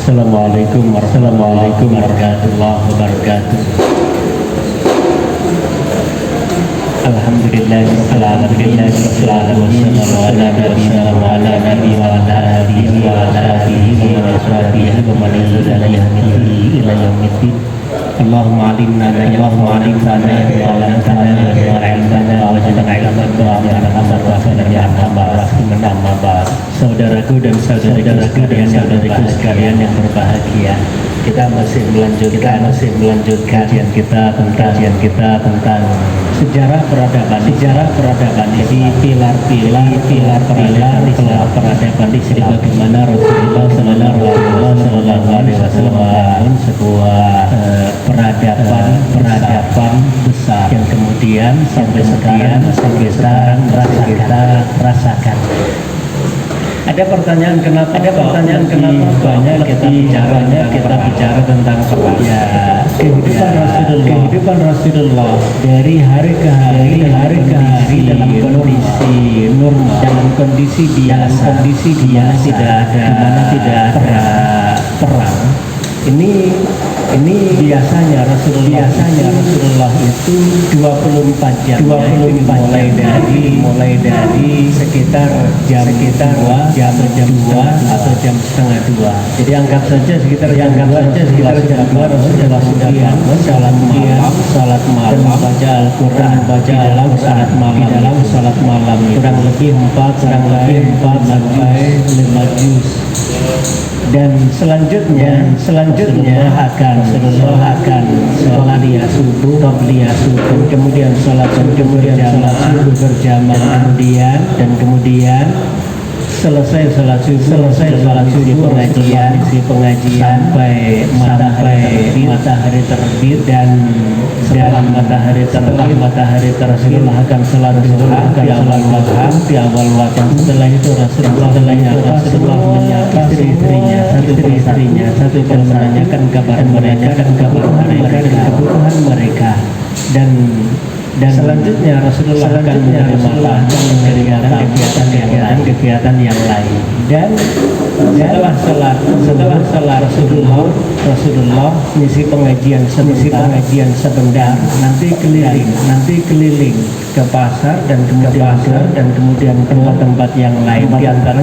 Assalamualaikum warahmatullahi wabarakatuh. Alhamdulillahirabbil alamin wassalamu ala nabiyyina wa ala alihi wa sahbihi wa man ila yaumiddin. Allahumma alimna ma yanfa'una wa 'allimna ma yanfa'una. Saudaraku dan saudaraku sekalian yang berbahagia, kita masih melanjutkan kajian kita tentang sejarah peradaban. Jadi pilar-pilar peradaban di sini, bagaimana Rasulullah Sallallahu Alaihi Wasallam membangun sebuah peradaban besar yang kemudian sampai sekarang kita rasakan. Ada pertanyaan kenapa banyak kita bicara tentang kehidupan Rasulullah dari hari ke hari dalam kondisi normal, dalam kondisi biasa, tidak ada perang. Ini biasanya Rasulullah itu 24 jam, mulai dari sekitar jam 2 atau jam setengah 2. Jadi anggap saja sekitar jam 2 Rasulullah sudah bangun, salat malam, baca Al-Quran, di dalam salat malam kurang lebih 4 sampai 5 juz. Dan selanjutnya Rasulullah akan sholat subuh, kemudian sholat subuh berjamaah, kemudian selesai sholat subuh pengajian sampai matahari terbit, dan setelah matahari terbit akan sholat duha di awal waktu. Setelah itu Rasulullah menyapa istri-istrinya satu menanyakan kabar mereka dan kebutuhan mereka, dan selanjutnya Rasulullah akan menerima kegiatan yang lain. Dan setelah sholat Rasulullah misi pengajian sebentar, nanti keliling ke pasar dan kemudian tempat yang lain, di antara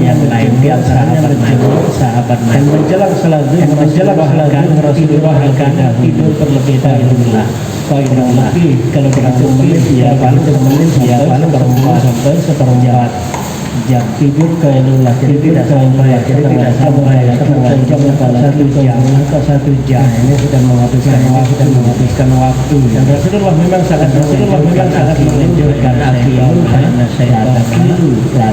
sahabat dan menjelang sholat Rasulullah akan tidur terlebih dahulu. Kalau dihitung menit paling sampai seperempat jam tidur kailulah, jadi tidak sampai setengah jam atau 1 jam. Ini sudah menghabiskan waktu. Dan Rasulullah memang sangat menunjukkan akhiru karena saya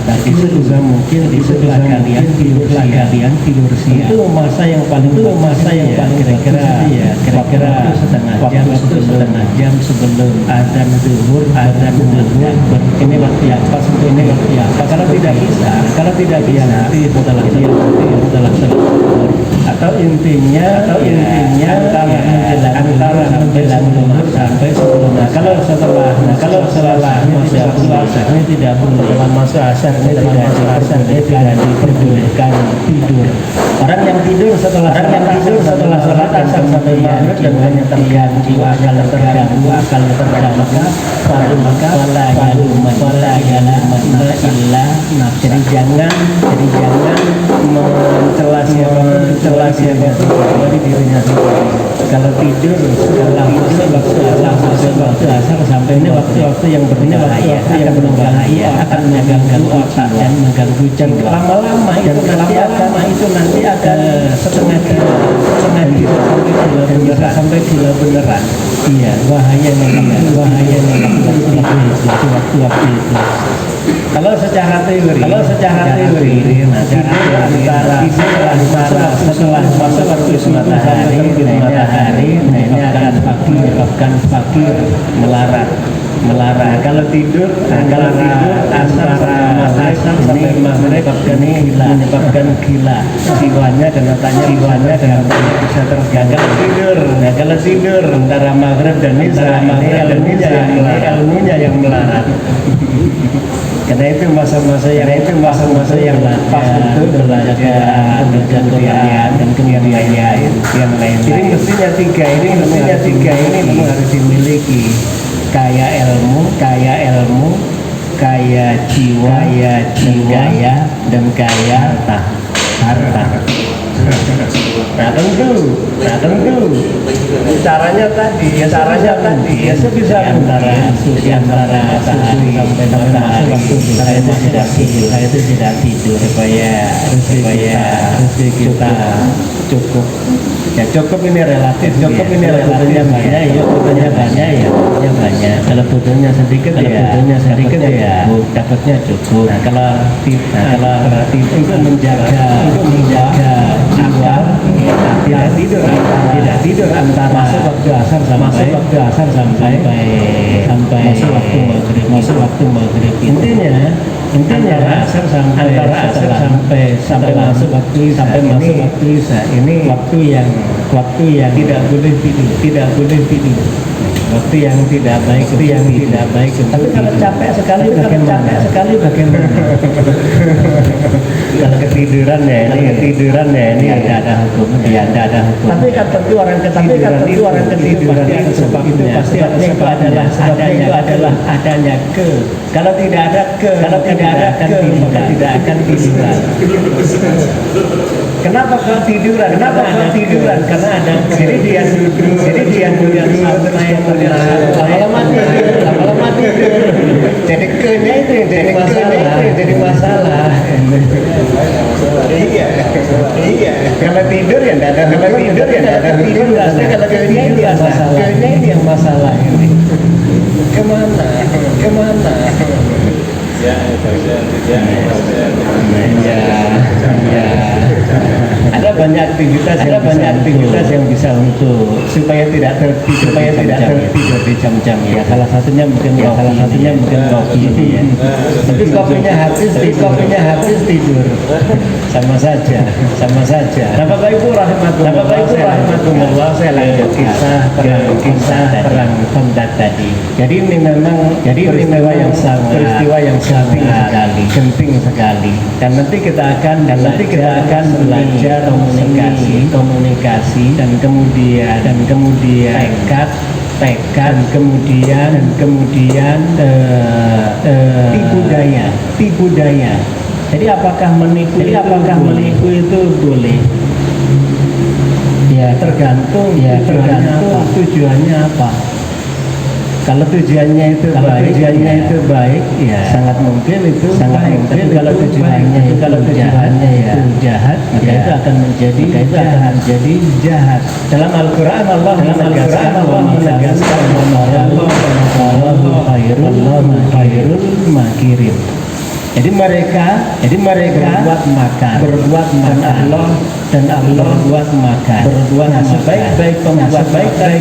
tapi juga mungkin di sebelah kalian tidur siang. Itu masa yang paling kira-kira setengah jam sebelum azan zuhur. Ini waktu yang pas, kalau tidak bisa nanti setelah sholat atau intinya antara menjelang zuhur sampai sebelum asar. Kalau setelah ini tidak boleh, masa asar ini tidak diperbolehkan tidur. Orang yang tidur setelah sholat asar sampai maghrib dan hanya terganggu akal terganggu, maka wala yalumanna illa nafsa. Jadi jangan mencela siapa dari dirinya sendiri. Kalau tidur setelah waktu asar sampai ini waktu yang berbahaya, akan mengganggu otak dan mengganggu jantung. Lama-lama itu nanti akan setengah gila sampai gila beneran. Iya, bahayanya waktu itu. Kalau secara teori, setelah waktu matahari, ini akan menyebabkan fakir melarat. Kalau tidur antara asar sampai maghrib menyebabkan gila, jiwanya dan otaknya bisa terganggu. Kalau tidur antara maghrib dan isya, ilmunya yang melarat. Karena itu masa-masa yang pas untuk belajar dan kemudian yang lain. Jadi mestinya tiga ini memang harus dimiliki. Kaya ilmu, kaya jiwa, dan kaya harta. Nah tentu caranya tadi ya sebisa antara matahari sampai waktu saya itu tidak tidur supaya kita cukup. Ya cukup ini relatif, butuhnya banyak banyak. Kalau butuhnya sedikit ya dapatnya cukup. Nah kalau untuk menjaga jiwa tidak tidur antara masuk waktu asar sampai masuk waktu maghrib. Intinya antara asar sampai masuk waktu isya ini waktu yang tidak boleh tidur. Waktu yang tidak baik. Tapi kalau capek sekali bagaimana? Kalau ketiduran ya ini ada hukum. Tapi kan tentu orang ketiduran itu sebabnya adalah adanya ke. Kalau tidak ada maka tidak akan tiduran. Kenapa kau tiduran? Karena ada. Jadi dia sampai lama-lama tidur. Jadi ke-nya itu jadi masalah. Iya. Kalau tidur ya tidak ada tidur. Kalau ke-nya ini yang masalah ini. Kemana? Ya. Ada banyak aktivitas yang bisa untuk supaya tidak tertidur di jam-jam ya. Salah satunya mungkin kopi ya. Tapi kopinya habis tidur. Sama saja. Nah, Bapak Ibu rahmatullah, saya lanjut kisah perang Khandaq tadi. Jadi ini memang peristiwa yang genting sekali. Dan nanti kita akan belajar komunikasi dan kemudian tekad kemudian tipu daya. Jadi apakah menipu itu boleh? Ya tergantung tujuannya apa. Kalau tujuannya itu baik, ya sangat mungkin itu. Tapi kalau tujuannya itu jahat, maka itu akan menjadi jahat. Dalam Al-Qur'an Allah menegaskan Allahu khairul makirin. Jadi mereka berbuat makar dan Allah berbuat makar. Sebaik-baik pembuat makar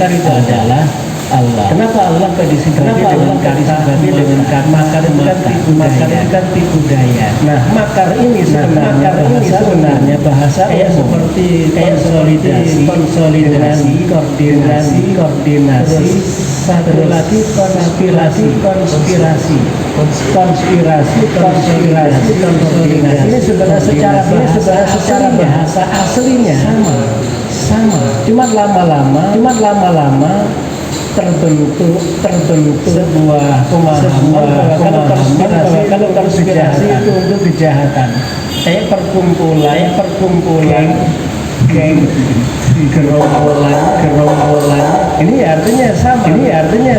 itu adalah Allah. Kenapa Allah disifati dengan kata makar kan tipu daya. Nah, makar ini sebenarnya bahasa seperti konsolidasi, koordinasi, satu lagi konspirasi. Ini sebenarnya secara bahasa aslinya sama. Cuma lama-lama terbentuk sebuah pemahaman kalau konspirasi itu untuk kejahatan. Kayak perkumpulan geng, gerombolan. Ini artinya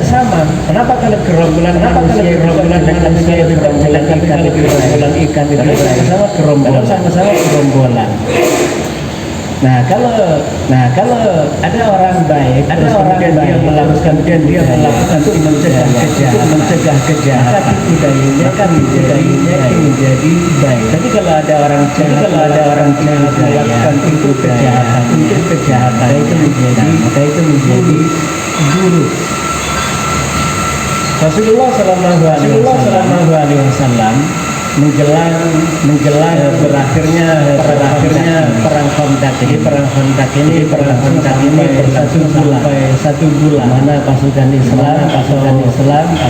sama. Kenapa kalau gerombolan manusia itu gerombolan ikan itu sama-sama gerombolan. Nah kalau ada orang baik, dia melakukan untuk mencegah kejahatan, budayanya menjadi baik. Tapi kalau ada orang jahat melakukan untuk kejahatan, maka itu menjadi buruk. Rasulullah Sallallahu Alaihi Wasallam menjelang berakhirnya perang Khandaq. Jadi perang Khandaq ini berlangsung sampai 1 bulan. Mana pasukan Islam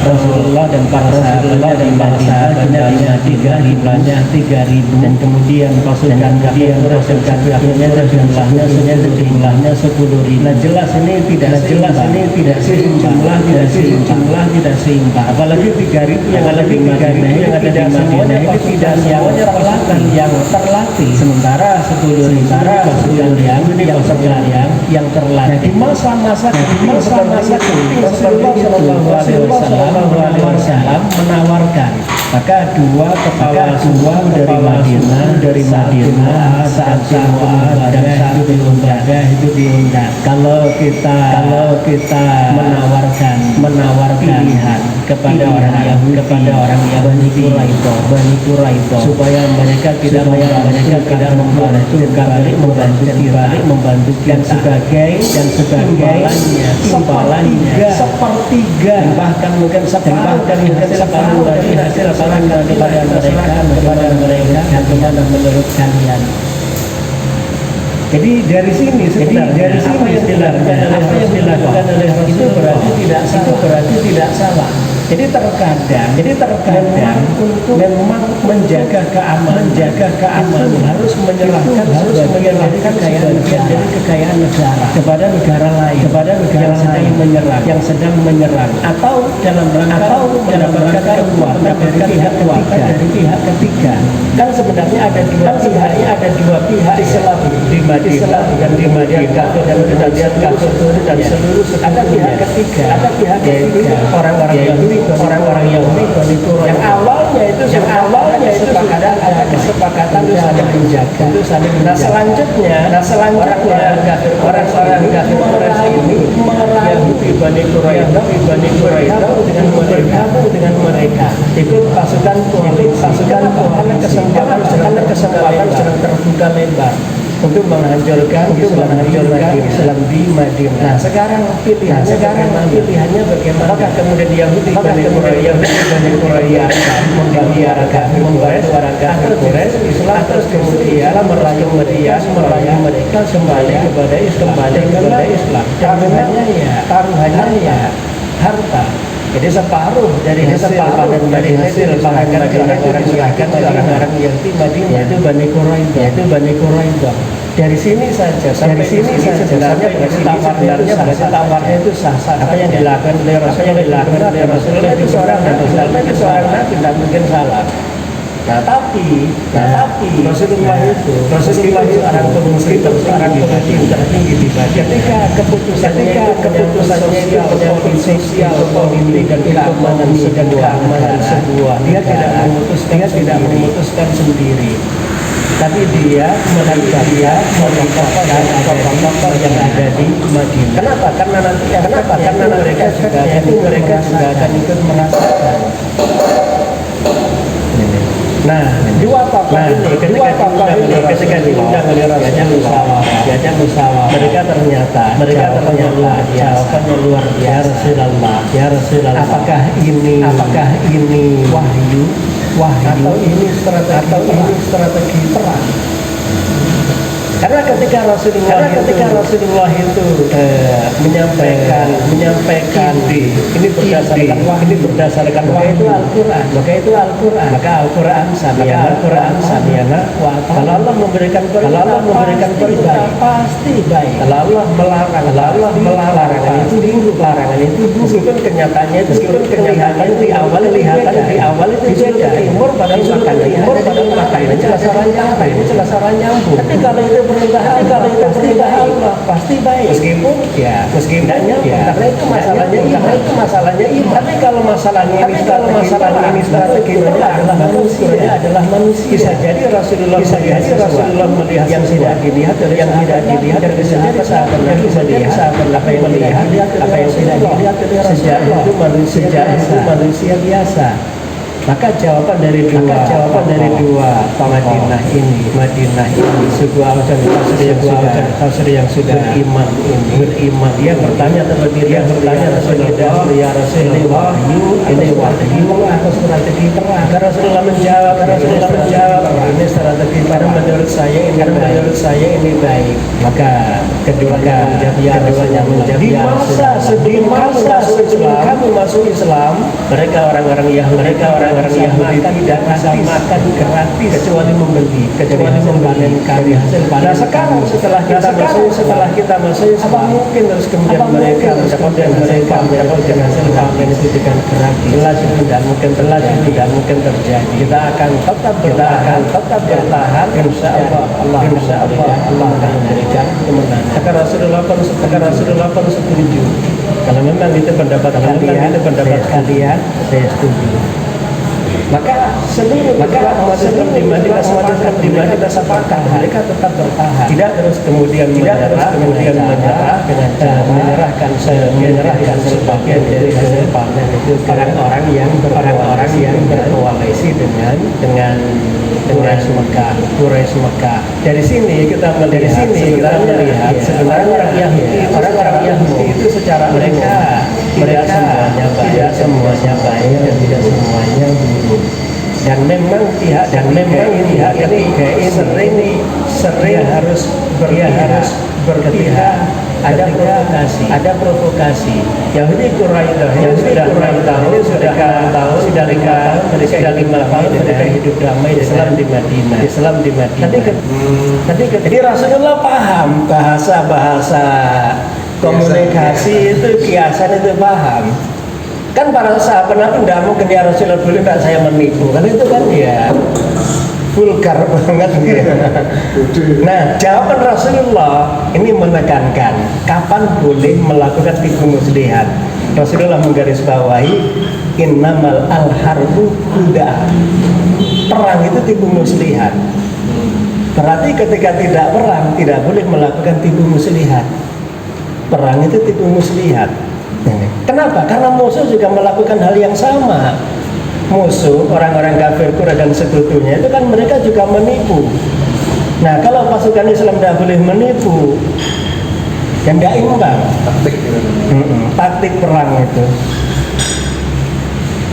Rasulullah dan para sahabatnya di Madinah jumlahnya 3.000, dan kemudian pasukan kafirnya jumlahnya 10.000. Nah, jelas ini tidak seimbang. Jumlah tidak seimbang. Apalagi 3.000 yang ada di Madinah ini tidak semuanya yang terlatih. Sementara 10.000 pasukan yang terlatih. Di masa-masa Rasulullah SAW menawarkan, maka dua kepala suku dari Madinah saat itu diundang. Kalau kita menawarkan pilihan kepada orang Bani Quraidah supaya mereka tidak membantu kita sebagai sepertiga bahkan mungkin separuh dari hasil panen kepada mereka bagaimana menurut kalian? Jadi dari sini apa yang dilakukan oleh Rasulullah itu berarti tidak salah. Jadi terkadang memang menjaga keamanan harus menyerahkan sebagian dari kekayaan negara kepada negara lain yang sedang menyerang atau dalam rangka mendapatkan kekuatan dari pihak ketiga. Kan sebenarnya ada dua pihak Islam di Madinah dan seluruh ada pihak ketiga yaitu orang-orang Yahudi yang awalnya itu kesepakatan saling menjaga. Nah selanjutnya orang-orang kafir Quraisy ini Yahudi Bani Quraidah dengan mereka ikut pasukan karena kesempatan sedang terbuka lebar untuk menghancurkan Islam di Madinah. Nah, sekarang pilihannya bagaimana? Apakah kemudian Yahudi Bani Quraidah membantu orang kafir Quraisy Islam, terus kemudian merayu mereka kembali kepada Islam. Taruhannya ya harta. Jadi separuh dari hasil panen akan diserahkan ke orang-orang yang di Madinah, yaitu Bani Quraidah. Dari sini saja sampai sini sebenarnya tawarnya itu sah. Apa yang dilakukan oleh Rasulullah itu seorang nabi, tidak mungkin salah. Nah tapi Rasulullah itu orang pemimpin tertinggi di Madinah. Ketika keputusannya itu menyangkut sosial, politik dan keamanan sebuah, dia tidak memutuskan sendiri. Tapi dia melibatkan tokoh-tokoh yang ada di Madinah. Kenapa? Karena nanti mereka juga akan ikut merasakan. Nah, dua tokoh ini ketika diundang oleh Rasulullah, diajak musyawarah, mereka ternyata jawabannya luar biasa. Ya Rasulullah, apakah ini wahyu atau ini strategi perang? Karena ketika Rasulullah itu menyampaikan ini berdasarkan wahyu Al-Qur'an, maka Al-Qur'an samiyana wa kalau Allah memberikan perintah pasti baik. Kalau Allah melarang itu meskipun kenyataannya itu di awal itu beda. Timur pada makannya jelas orang nyambung. Tapi kalau itu perintah Allah pasti baik. Meskipun karena itu masalahnya iman. Tapi kalau masalahnya ini strategi adalah manusia. Bisa jadi Rasulullah melihat yang tidak dilihat dan bisa jadi sahabat melihat apa yang tidak dilihat oleh Rasulullah. Sejak itu manusia biasa. Maka jawaban dari dua Madinah ini sebuah organisasi yang sudah beriman. Dia bertanya terlebih dahulu, ya Rasulullah, ini wahyu atau strategi perang? Karena Rasulullah menjawab, ini strategi perang. Menurut saya ini baik. Maka keduanya menjawab, di masa sebelum kamu masuk Islam, mereka orang-orang Yahudi tidak bisa makan gratis kecuali membeli karya hasil panen. Nah sekarang setelah kita masuk Islam, apa mungkin terus kemudian mereka mendapatkan hasil panen itu dengan gratis? Jelas itu tidak mungkin terjadi. Kita akan tetap bertahan. Insya Allah Allah akan memberikan kemenangan. Maka Rasulullah pun setuju. Kalau memang itu pendapat kalian, saya setuju. Maka seluruh di Madinah sepakat mereka tetap bertahan, tidak terus kemudian menyerah dengan menyerahkan sebagian dari hasil panen itu orang-orang yang berkoalisi dengan Quraisy Mekah. Dari sini kita melihat sebenarnya orang-orang Yahudi itu secara mereka tidak semuanya baik dan tidak semuanya buruk. Dan memang pihak ketiga ini sering harus berpihak. Ada provokasi. Yahudi Quraisy yang sudah 5 tahun mereka hidup damai Islam di Madinah. Jadi Rasulullah paham bahasa komunikasi itu, kiasan itu paham. Kan para sahabat Nabi tidak mungkin, ya Rasulullah boleh tak saya menipu, kan itu kan ya vulgar banget gitu. Nah jawaban Rasulullah ini menekankan kapan boleh melakukan tipu muslihat. Rasulullah menggarisbawahi innamal al-harbu kuda, perang itu tipu muslihat. Berarti ketika tidak perang tidak boleh melakukan tipu muslihat. Perang itu tipu muslihat. Kenapa? Karena musuh juga melakukan hal yang sama. Musuh, orang-orang kafir Quraisy dan sekutunya itu kan mereka juga menipu. Nah kalau pasukan Islam tidak boleh menipu, dan tidak imbang taktik perang itu.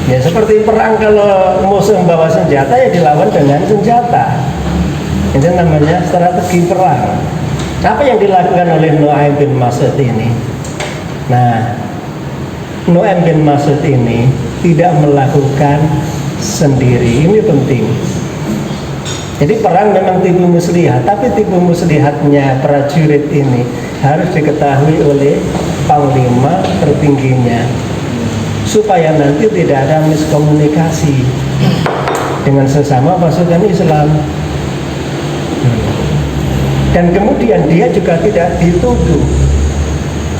Ya seperti perang, kalau musuh membawa senjata ya dilawan dengan senjata. Itu namanya strategi perang. Apa yang dilakukan oleh Nu'aim bin Mas'ud ini? Nah, Nu'aim bin Mas'ud ini tidak melakukan sendiri. Ini penting. Jadi perang memang tipu muslihat, tapi tipu muslihatnya prajurit ini harus diketahui oleh panglima tertingginya, supaya nanti tidak ada miskomunikasi dengan sesama pasukan Islam. Dan kemudian dia juga tidak dituduh,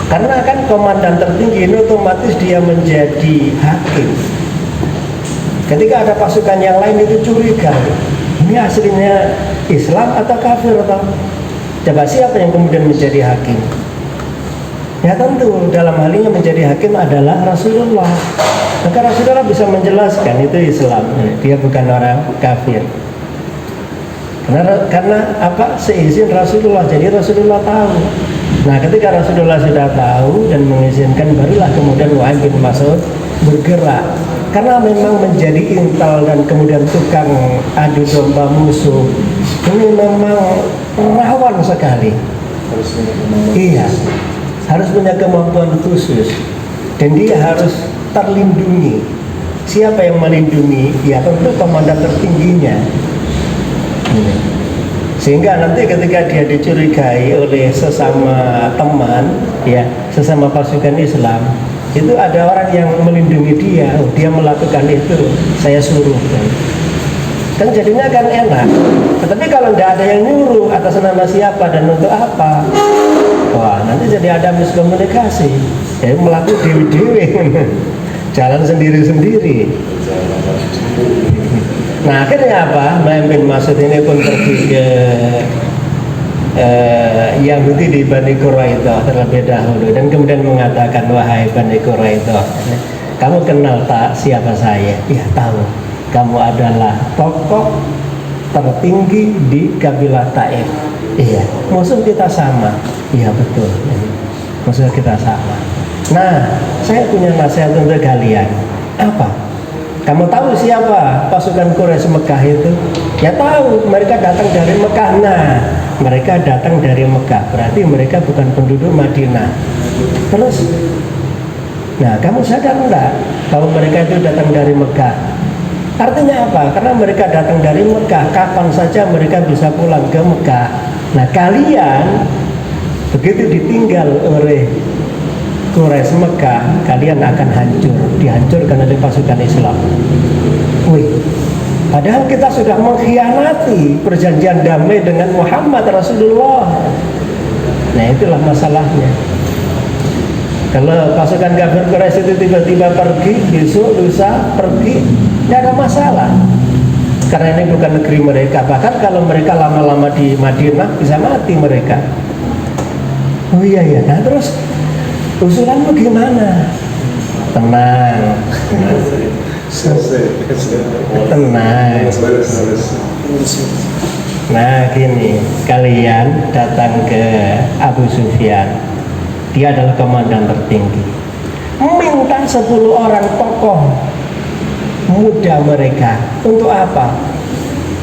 karena kan komandan tertinggi ini otomatis dia menjadi hakim. Ketika ada pasukan yang lain itu curiga, ini aslinya Islam atau kafir atau coba siapa yang kemudian menjadi hakim? Ya tentu dalam hal ini menjadi hakim adalah Rasulullah. Maka Rasulullah bisa menjelaskan itu Islam, dia bukan orang kafir. Karena apa? Seizin Rasulullah, jadi Rasulullah tahu. Nah ketika Rasulullah sudah tahu dan mengizinkan, barulah kemudian Nu'aim bin Mas'ud bergerak. Karena memang menjadi intel dan kemudian tukang adu domba musuh ini memang rawan sekali. Iya, harus punya kemampuan khusus dan dia harus terlindungi. Siapa yang melindungi? Ya tentu komandan tertingginya. Sehingga nanti ketika dia dicurigai oleh sesama teman, ya sesama pasukan Islam, itu ada orang yang melindungi dia. Oh, dia melakukan itu, saya suruh. Kan jadinya kan enak. Tetapi kalau tidak ada yang nyuruh atas nama siapa dan untuk apa, wah nanti jadi ada miskomunikasi. Ya melakukan dewi-dewi, jalan sendiri-sendiri. Nah akhirnya apa? Nu'aim bin Mas'ud ini pun pergi ke Yahudi di Bani Quraidah terlebih dahulu dan kemudian mengatakan, wahai Bani Quraidah, kamu kenal tak siapa saya? Ya tahu. kamu adalah tokoh tertinggi di kabilah Taif. Iya, musuh kita sama. Iya betul, musuh kita sama. Nah, saya punya nasihat untuk kalian. Apa? Kamu tahu siapa pasukan Quraisy Mekah itu? Ya tahu, mereka datang dari Mekah. Nah, mereka datang dari Mekah, berarti mereka bukan penduduk Madinah. Terus, nah kamu sadar enggak bahwa mereka itu datang dari Mekah? Artinya apa? Karena mereka datang dari Mekah, kapan saja mereka bisa pulang ke Mekah. Nah kalian begitu ditinggal oleh Quraisy Mekah, kalian akan hancur, dihancurkan oleh pasukan Islam. Wih, padahal kita sudah mengkhianati perjanjian damai dengan Muhammad Rasulullah. Nah itulah masalahnya. Kalau pasukan kafir Quraisy itu tiba-tiba pergi, besok lusa pergi, tidak ada masalah. Karena ini bukan negeri mereka. Bahkan kalau mereka lama-lama di Madinah bisa mati mereka. Oh iya ya. Nah terus usulanmu gimana? Tenang. Tenang. Nah gini, kalian datang ke Abu Sufyan. Dia adalah komandan tertinggi. Minta 10 orang tokoh muda mereka. Untuk apa?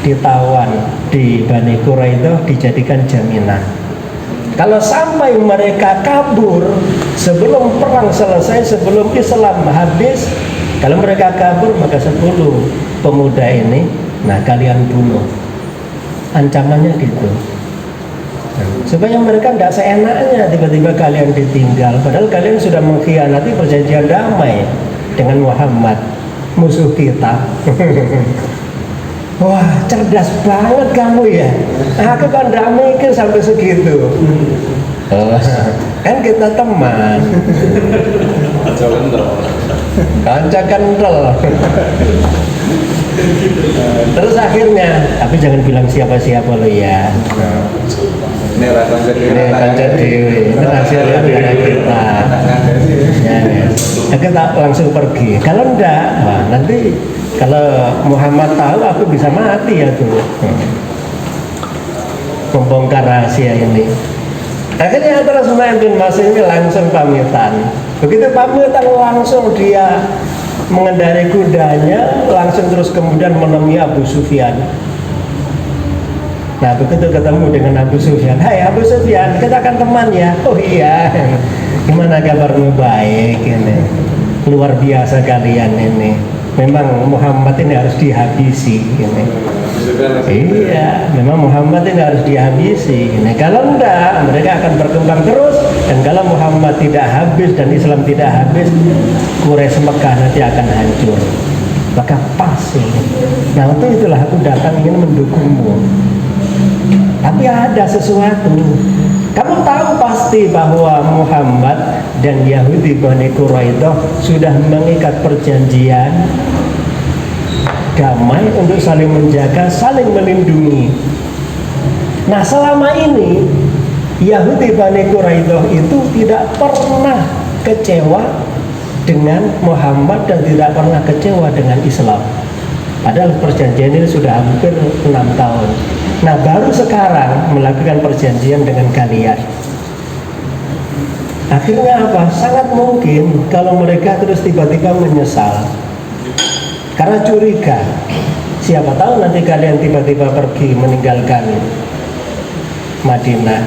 Ditawan di Bani Quraidah, dijadikan jaminan. Kalau sampai mereka kabur sebelum perang selesai, sebelum Islam habis, kalau mereka kabur maka 10 pemuda ini, nah kalian bunuh. Ancamannya gitu. Supaya mereka tidak seenaknya tiba-tiba kalian ditinggal, padahal kalian sudah mengkhianati perjanjian damai dengan Muhammad, musuh kita. Wah, cerdas banget kamu ya. Aku kan tidak mikir sampai segitu. Kan kita teman. Kanca kental. Terus akhirnya, tapi jangan bilang siapa-siapa lo ya. Ini kanca dewi, ini rahasia antara kita. Ya, kita langsung pergi. Kalau enggak, wah, nanti kalau Muhammad tahu aku bisa mati ya tuh. Membongkar rahasia ini. Akhirnya antara Sumaim bin Masih ini langsung pamitan. Begitu pamitan langsung dia mengendarai kudanya, langsung terus kemudian menemui Abu Sufyan. Nah begitu ketemu dengan Abu Sufyan, hai Abu Sufyan, kita kan teman ya. Oh iya, gimana kabarmu? Baik ini. Luar biasa kalian ini. Memang Muhammad ini harus dihabisi ini. Iya, memang Muhammad ini harus dihabisi ini. Kalau enggak, mereka akan berkembang terus. Dan kalau Muhammad tidak habis dan Islam tidak habis, Quraisy Mekah nanti akan hancur. Maka pas ini. Nah untuk itulah aku datang ingin mendukungmu. Tapi ada sesuatu. Kamu tahu pasti bahwa Muhammad dan Yahudi Bani Quraidah sudah mengikat perjanjian damai untuk saling menjaga, saling melindungi. Nah selama ini Yahudi Bani Quraidah itu tidak pernah kecewa dengan Muhammad dan tidak pernah kecewa dengan Islam. Padahal perjanjian ini sudah hampir 6 tahun. Nah baru sekarang melakukan perjanjian dengan kalian. Akhirnya apa? Sangat mungkin kalau mereka terus tiba-tiba menyesal karena curiga. Siapa tahu nanti kalian tiba-tiba pergi meninggalkan Madinah.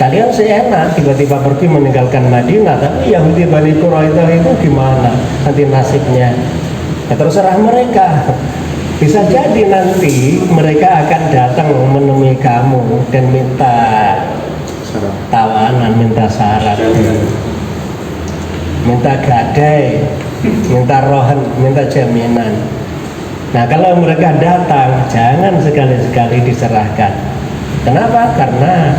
Kalian seenak tiba-tiba pergi meninggalkan Madinah, tapi Yahudi Bani Quraidah itu gimana nanti nasibnya? Ya terserah mereka. Bisa jadi nanti mereka akan datang menemui kamu dan minta tawanan, minta syarat, minta gadai, minta rohan, minta jaminan. Nah kalau mereka datang, jangan sekali-sekali diserahkan. Kenapa? Karena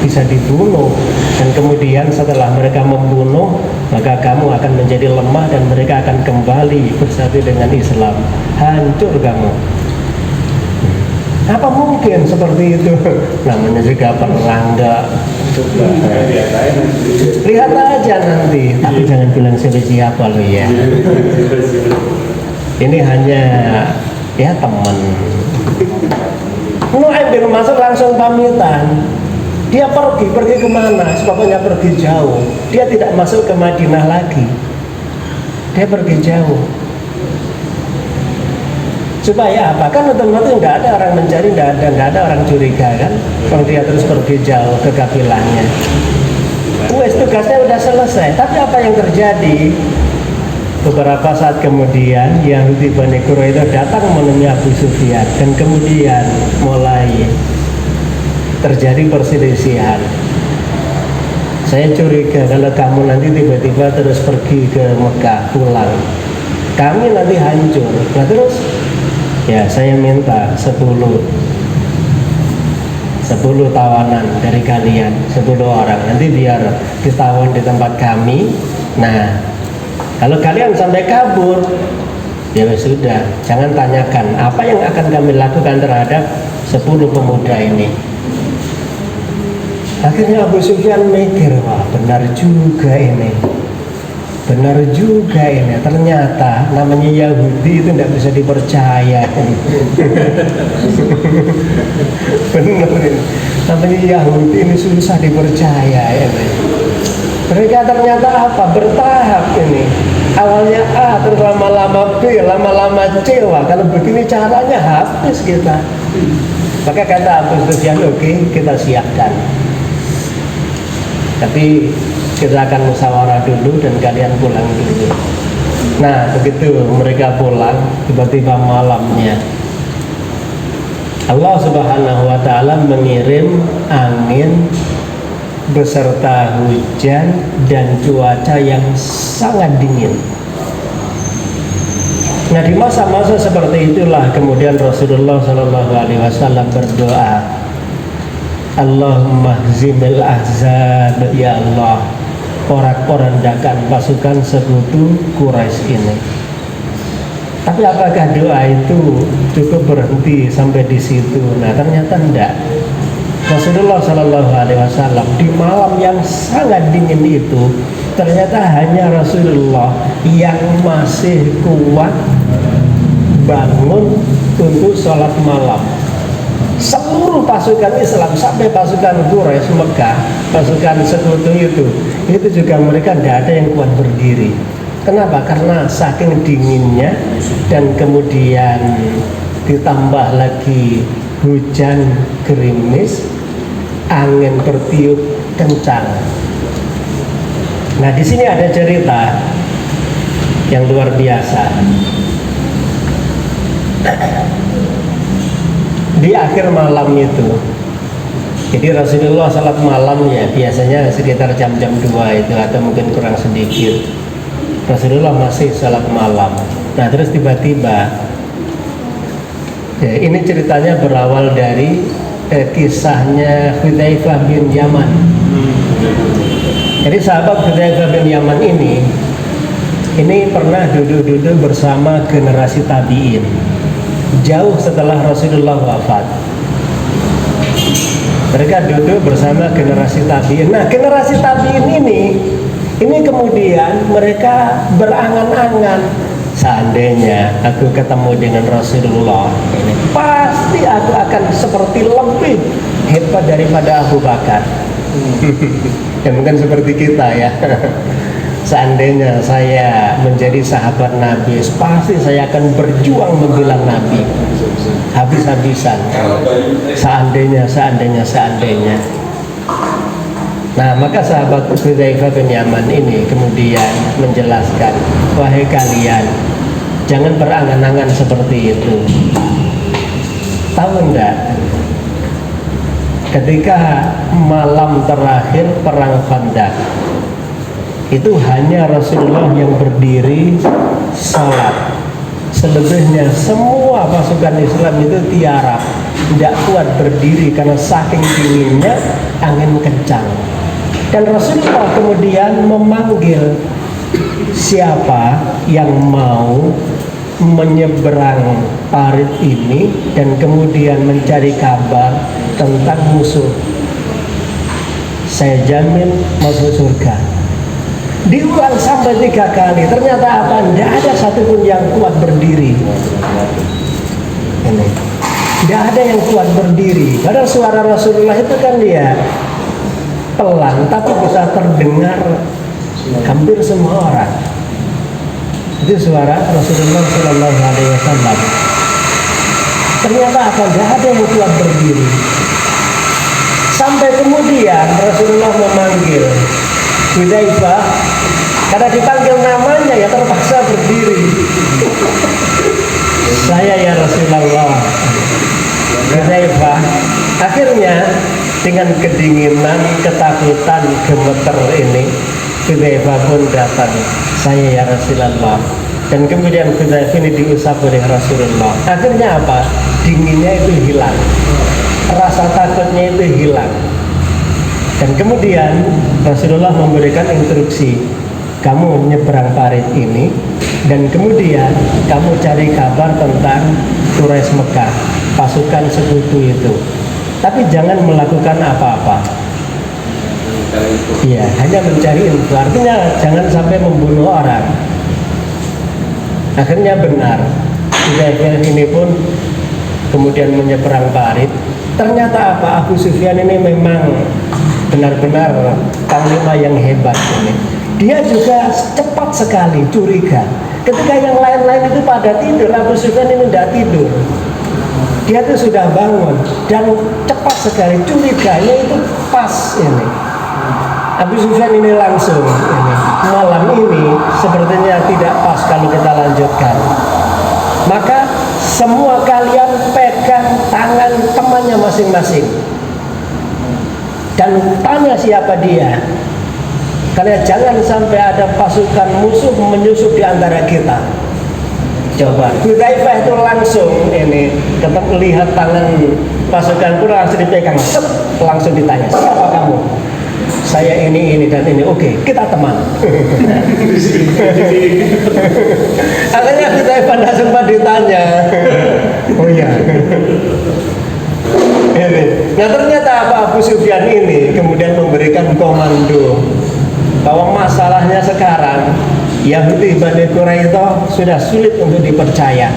bisa dibunuh, dan kemudian setelah mereka membunuh, maka kamu akan menjadi lemah dan mereka akan kembali bersatu dengan Islam. Hancur kamu. Apa mungkin seperti itu? Namanya juga perang. Lihat aja nanti, tapi jangan bilang siapa lo ya. Ini hanya ya teman. Nuaim bin Mas'ud langsung pamitan. Dia pergi kemana? Sebabnya pergi jauh. Dia tidak masuk ke Madinah lagi. Dia pergi jauh. Supaya apa? Kan otomatis nggak ada orang mencari, nggak ada orang curiga kan? Kalau dia terus pergi jauh ke kabilahnya. Tugasnya udah selesai. Tapi apa yang terjadi? Beberapa saat kemudian Yahudi Bani Quraidah datang menemui Abu Sufyan dan kemudian mulai terjadi perselisihan. Saya curiga kalau kamu nanti tiba-tiba terus pergi ke Mekah pulang, kami nanti hancur. Nah terus ya saya minta 10 tawanan dari kalian, 10 orang nanti biar ditawan di tempat kami. Nah kalau kalian sampai kabur, ya sudah, jangan tanyakan apa yang akan kami lakukan terhadap 10 pemuda ini. Akhirnya Abu Sufyan mikir, wah benar juga ini. Ternyata namanya Yahudi itu tidak bisa dipercaya. Benar ini. Namanya Yahudi ini susah dipercaya ya. Mereka ternyata apa? Bertahap ini. Awalnya A, terus lama-lama B, lama-lama C. Wah, kalau begini caranya habis kita. Maka kata Abu Sufyan, oke, kita siapkan. Tapi kita akan musyawarah dulu dan kalian pulang dulu. Nah, begitu mereka pulang, tiba-tiba malamnya Allah Subhanahu wa Ta'ala mengirim angin beserta hujan dan cuaca yang sangat dingin. Nah di masa-masa seperti itulah kemudian Rasulullah SAW berdoa, Allahumma hzimil ahzab, ya Allah, porak-porandakan pasukan sekutu Quraisy ini. Tapi apakah doa itu cukup berhenti sampai di situ? Nah ternyata enggak. Rasulullah SAW di malam yang sangat dingin itu ternyata hanya Rasulullah yang masih kuat bangun untuk sholat malam. Seluruh pasukan Islam sampai pasukan Quraisy Mekah, pasukan sekutu itu juga mereka tidak ada yang kuat berdiri. Kenapa? Karena saking dinginnya dan kemudian ditambah lagi hujan gerimis, angin bertiup kencang. Nah di sini ada cerita yang luar biasa. Di akhir malam itu, jadi Rasulullah salat malam ya biasanya sekitar jam-jam 2 itu atau mungkin kurang sedikit. Rasulullah masih salat malam. Nah terus tiba-tiba ya, ini ceritanya berawal dari kisahnya Hudzaifah bin Yaman. Jadi sahabat Hudzaifah bin Yaman ini pernah duduk-duduk bersama generasi tabi'in jauh setelah Rasulullah wafat. Mereka duduk bersama generasi tabi'in. Nah generasi tabi'in ini kemudian mereka berangan-angan, seandainya aku ketemu dengan Rasulullah ini, pasti aku akan seperti lebih hebat daripada Abu Bakar. Ya mungkin seperti kita ya. Seandainya saya menjadi sahabat Nabi, pasti saya akan berjuang membela Nabi habis-habisan. Seandainya. Nah maka sahabat Hudzaifah bin Yaman ini kemudian menjelaskan, wahai kalian, jangan berangan-angan seperti itu. Tahu enggak, ketika malam terakhir perang Khandaq itu hanya Rasulullah yang berdiri salat. Selebihnya semua pasukan Islam itu tiarap, tidak kuat berdiri karena saking dinginnya, angin kencang. Dan Rasulullah kemudian memanggil siapa yang mau menyeberang parit ini dan kemudian mencari kabar tentang musuh, saya jamin masuk surga. Diulang sampai 3 kali. Ternyata apa? Tidak ada satupun yang kuat berdiri. Ini. Tidak ada yang kuat berdiri. Padahal suara Rasulullah itu kan dia pelan, tapi bisa terdengar hampir semua orang. Itu suara Rasulullah Shallallahu Alaihi Wasallam. Ternyata apa? Tidak ada yang kuat berdiri. Sampai kemudian Rasulullah memanggil Hudzaifah, karena dipanggil namanya ya terpaksa berdiri. Saya ya Rasulullah. Hudzaifah akhirnya dengan kedinginan, ketakutan, gemeter ini Hudzaifah pun datang. Saya ya Rasulullah. Dan kemudian Hudzaifah ini diusap oleh Rasulullah. Akhirnya apa? Dinginnya itu hilang, rasa takutnya itu hilang. Dan kemudian Rasulullah memberikan instruksi, kamu menyeberang parit ini, dan kemudian kamu cari kabar tentang Quraisy Mekah, pasukan sekutu itu. Tapi jangan melakukan apa-apa. Iya, hanya mencari info. Artinya jangan sampai membunuh orang. Akhirnya benar. Hudzaifah ini pun kemudian menyeberang parit. Ternyata apa? Abu Sufyan ini memang benar-benar panglima yang hebat ini. Dia juga cepat sekali curiga. Ketika yang lain-lain itu pada tidur, Abu Sufyan ini tidak tidur. Dia itu sudah bangun dan cepat sekali curiganya itu pas ini. Abu Sufyan ini langsung ini, malam ini sepertinya tidak pas kalau kita lanjutkan. Maka semua kalian pegang tangan temannya masing-masing dan tanya siapa dia. Karena jangan sampai ada pasukan musuh menyusup di antara kita. Coba Hudzaifah itu langsung ini ketemu lihat tangan pasukan pun langsung dipegang, langsung ditanya siapa kamu? Saya ini dan ini. Oke, kita teman. Akhirnya Hudzaifah tidak sempat ditanya. Oh iya. Ini. Nah ternyata apa? Abu Sufyan ini kemudian memberikan komando bahwa masalahnya sekarang Yahudi Bani Quraisyah sudah sulit untuk dipercaya,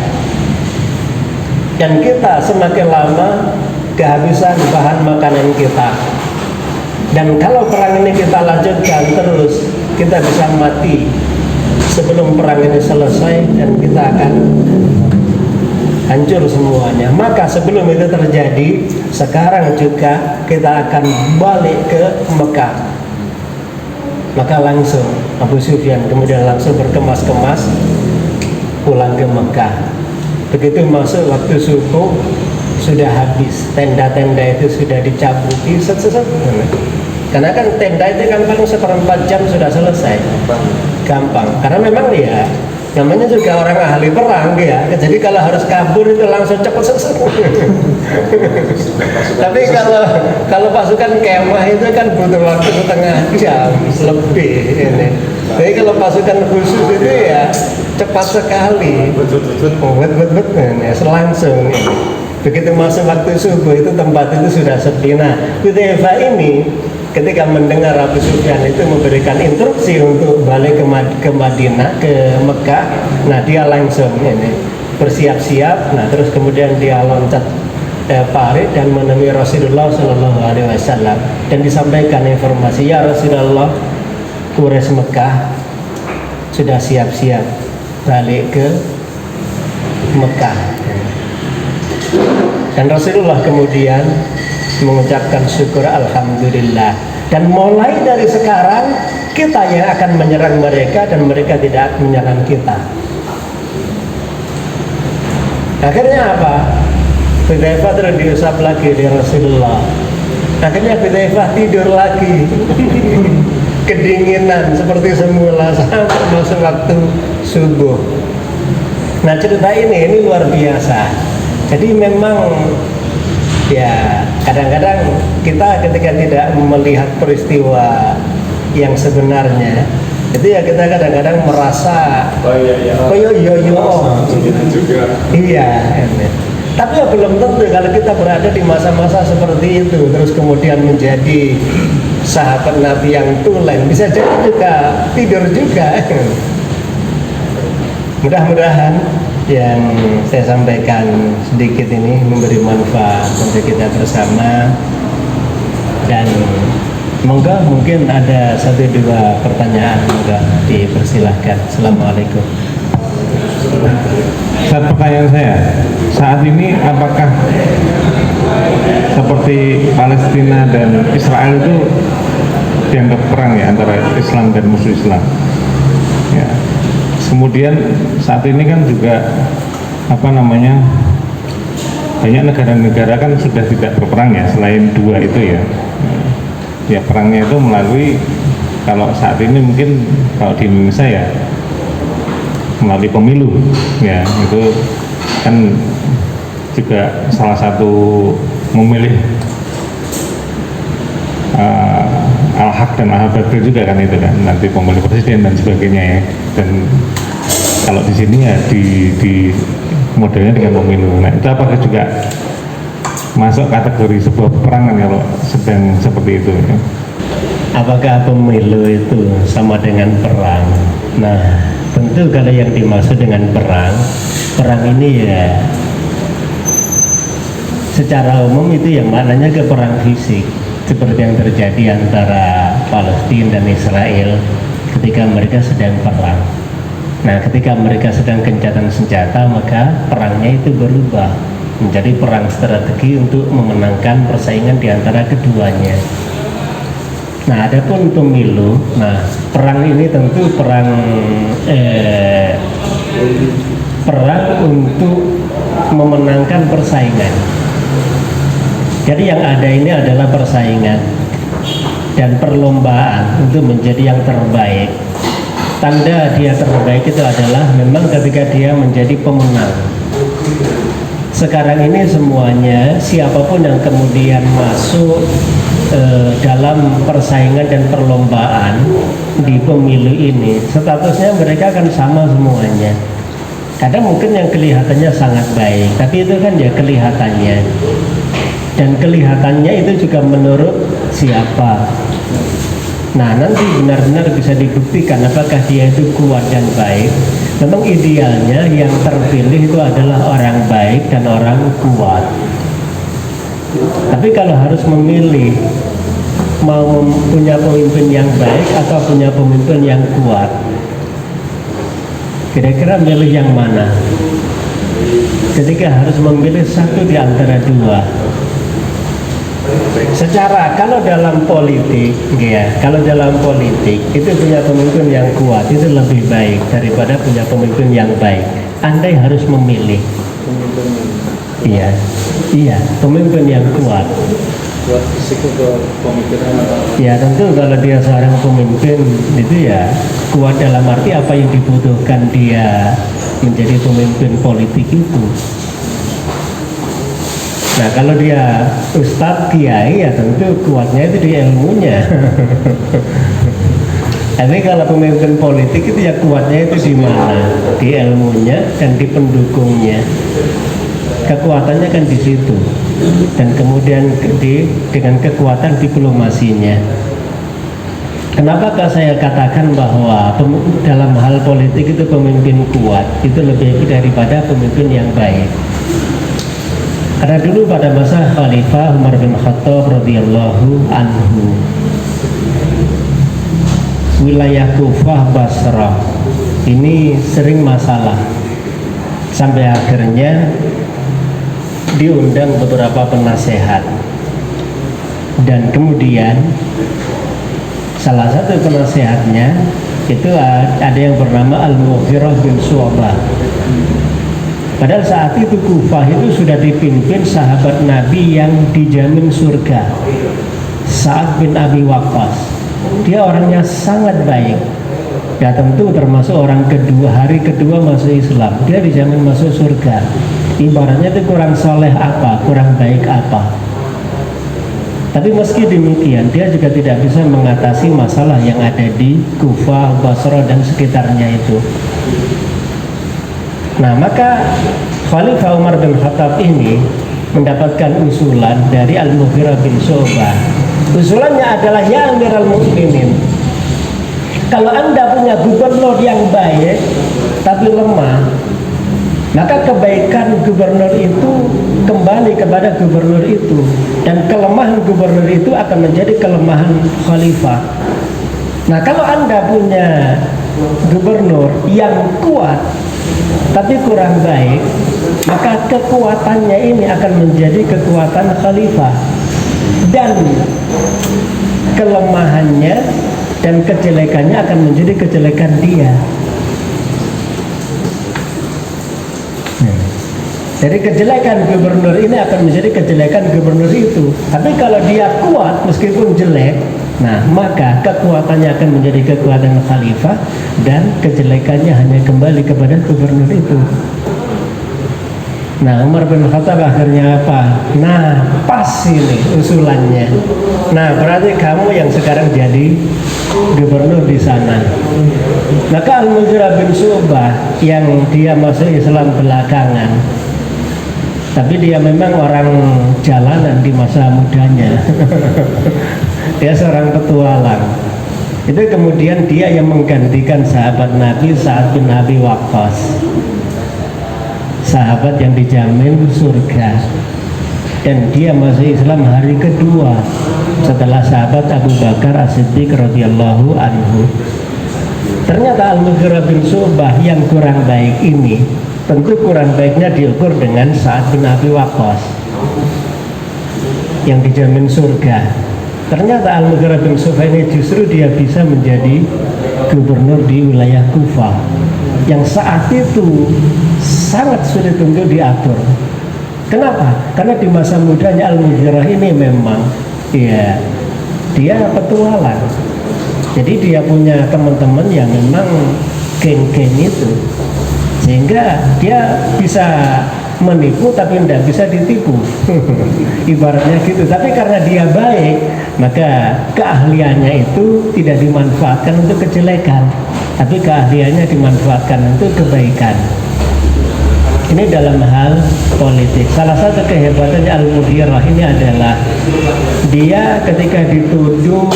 dan kita semakin lama kehabisan bahan makanan kita. Dan kalau perang ini kita lanjutkan terus, kita bisa mati sebelum perang ini selesai dan kita akan hancur semuanya. Maka sebelum itu terjadi, sekarang juga kita akan balik ke Mekah. Maka langsung Abu Sufyan kemudian langsung berkemas-kemas pulang ke Mekah. Begitu masuk waktu subuh sudah habis, tenda-tenda itu sudah dicabuti, karena kan tenda itu kan paling 1/4 jam sudah selesai. Gampang, karena memang ya namanya juga orang ahli perang ya. Jadi kalau harus kabur itu langsung cepat selesai. Tapi kalau pasukan kemah itu kan butuh waktu setengah jam lebih ini. Jadi kalau pasukan khusus itu ya cepat sekali. Bet ya, selangsung. Begitu masuk waktu subuh itu tempat itu sudah sepi. Nah, Hudzaifah ini ketika mendengar Abu Sufyan itu memberikan instruksi untuk balik ke Madinah, ke Mekah, nah dia langsung ini bersiap-siap. Nah terus kemudian dia loncat parit dan menemui Rasulullah Shallallahu Alaihi Wasallam dan disampaikan informasi, ya Rasulullah, Quraisy Mekah sudah siap-siap balik ke Mekah. Dan Rasulullah kemudian mengucapkan syukur alhamdulillah, dan mulai dari sekarang kita yang akan menyerang mereka dan mereka tidak menyerang kita. Akhirnya apa? Hudzaifah terus diusap lagi oleh Rasulullah. Akhirnya Hudzaifah tidur lagi. Kedinginan seperti semula sampai masuk waktu subuh. Nah cerita ini luar biasa. Jadi memang ya kadang-kadang kita ketika tidak melihat peristiwa yang sebenarnya itu ya kita kadang-kadang merasa iya. Tapi ya belum tentu kalau kita berada di masa-masa seperti itu terus kemudian menjadi sahabat Nabi yang tulen, bisa jadi juga tidur juga. Mudah-mudahan yang saya sampaikan sedikit ini memberi manfaat untuk kita bersama, dan semoga mungkin ada 1-2 pertanyaan, semoga dipersilahkan. Assalamualaikum. Satu pertanyaan saya, saat ini apakah seperti Palestina dan Israel itu dianggap perang ya antara Islam dan musuh Islam? Ya. Kemudian saat ini kan juga banyak negara-negara kan sudah tidak berperang ya, selain 2 itu ya. Ya perangnya itu melalui, kalau saat ini mungkin kalau di Indonesia ya melalui pemilu ya, itu kan juga salah satu memilih al-haq dan al-batil juga kan, itu kan nanti pemilih presiden dan sebagainya ya. Dan kalau di sini ya di modelnya dengan pemilu. Nah itu apakah juga masuk kategori sebuah peperangan kalau sedang seperti itu ya? Apakah pemilu itu sama dengan perang? Nah, tentu kalau yang dimaksud dengan perang ini ya secara umum itu yang maknanya ke perang fisik, seperti yang terjadi antara Palestina dan Israel ketika mereka sedang perang. Nah, ketika mereka sedang gencatan senjata, maka perangnya itu berubah menjadi perang strategi untuk memenangkan persaingan di antara keduanya. Nah, adapun pemilu, nah perang ini tentu perang untuk memenangkan persaingan. Jadi yang ada ini adalah persaingan dan perlombaan untuk menjadi yang terbaik. Tanda dia terbaik itu adalah memang ketika dia menjadi pemenang. Sekarang ini semuanya, siapapun yang kemudian masuk dalam persaingan dan perlombaan di pemilu ini, statusnya mereka akan sama semuanya. Kadang mungkin yang kelihatannya sangat baik, tapi itu kan ya kelihatannya, dan kelihatannya itu juga menurut siapa. Nah, nanti benar-benar bisa dibuktikan apakah dia itu kuat dan baik. Memang idealnya yang terpilih itu adalah orang baik dan orang kuat. Tapi kalau harus memilih mau punya pemimpin yang baik atau punya pemimpin yang kuat, kira-kira milih yang mana? Ketika harus memilih satu di antara 2. Secara kalau dalam politik ya, kalau dalam politik itu punya pemimpin yang kuat itu lebih baik daripada punya pemimpin yang baik. Andai harus memilih, iya, pemimpin yang kuat. Buat fisik atau pemikiran? Ya tentu kalau dia seorang pemimpin itu ya kuat dalam arti apa yang dibutuhkan dia menjadi pemimpin politik itu. Nah kalau dia ustadz kiai ya tentu kuatnya itu di ilmunya. Tapi kalau pemimpin politik itu ya kuatnya itu di mana? Di ilmunya dan di pendukungnya. Kekuatannya kan di situ. Dan kemudian dengan kekuatan diplomasinya. Kenapakah saya katakan bahwa dalam hal politik itu pemimpin kuat itu lebih daripada pemimpin yang baik? Karena dulu pada masa Khalifah Umar bin Khattab radhiyallahu anhu, wilayah Kufah Basrah ini sering masalah sampai akhirnya diundang beberapa penasehat, dan kemudian salah satu penasehatnya itu ada yang bernama Al-Mughirah bin Syu'bah. Padahal saat itu Kufah itu sudah dipimpin sahabat Nabi yang dijamin surga, Sa'ad bin Abi Waqqas. Dia orangnya sangat baik. Ya tentu termasuk orang kedua, hari kedua masuk Islam, dia dijamin masuk surga. Ibaratnya itu kurang soleh apa, kurang baik apa. Tapi meski demikian, dia juga tidak bisa mengatasi masalah yang ada di Kufah, Basrah dan sekitarnya itu. Nah, maka Khalifah Umar bin Khattab ini mendapatkan usulan dari Al-Mughirah bin Syu'bah Usulannya adalah ya Amirul Mukminin, kalau Anda punya gubernur yang baik tapi lemah, maka kebaikan gubernur itu kembali kepada gubernur itu, dan kelemahan gubernur itu akan menjadi kelemahan khalifah. Nah, kalau Anda punya gubernur yang kuat tapi kurang baik, maka kekuatannya ini akan menjadi kekuatan khalifah, dan kelemahannya dan kejelekannya akan menjadi kejelekan dia. Jadi kejelekan gubernur ini akan menjadi kejelekan gubernur itu. Tapi kalau dia kuat meskipun jelek, nah maka kekuatannya akan menjadi kekuatan khalifah, dan kejelekannya hanya kembali kepada gubernur itu. Nah, Umar bin Khattab akhirnya apa? Nah, pas ini usulannya. Nah, berarti kamu yang sekarang jadi gubernur di sana. Maka Al-Mughirah bin Syu'bah yang dia masuk Islam belakangan, tapi dia memang orang jalanan di masa mudanya. Dia seorang petualang. Itu kemudian dia yang menggantikan sahabat Nabi Sa'ad bin Abi Waqqas, sahabat yang dijamin surga, dan dia masuk Islam hari kedua setelah sahabat Abu Bakar As-Siddiq radhiyallahu anhu. Ternyata Al-Mughirah bin Syu'bah yang kurang baik ini, tentu kurang baiknya diukur dengan Sa'ad bin Abi Waqqas yang dijamin surga. Ternyata Al-Mughirah bin Syu'bah ini justru dia bisa menjadi gubernur di wilayah Kufah yang saat itu sangat sulit untuk diatur. Kenapa? Karena di masa mudanya Al-Mughirah ini memang ya dia petualang. Jadi dia punya teman-teman yang memang geng-geng itu, sehingga dia bisa menipu tapi tidak bisa ditipu. Ibaratnya gitu. Tapi karena dia baik, maka keahliannya itu tidak dimanfaatkan untuk kejelekan, tapi keahliannya dimanfaatkan untuk kebaikan. Ini dalam hal politik. Salah satu kehebatannya Al-Mughirah ini adalah dia ketika dituduh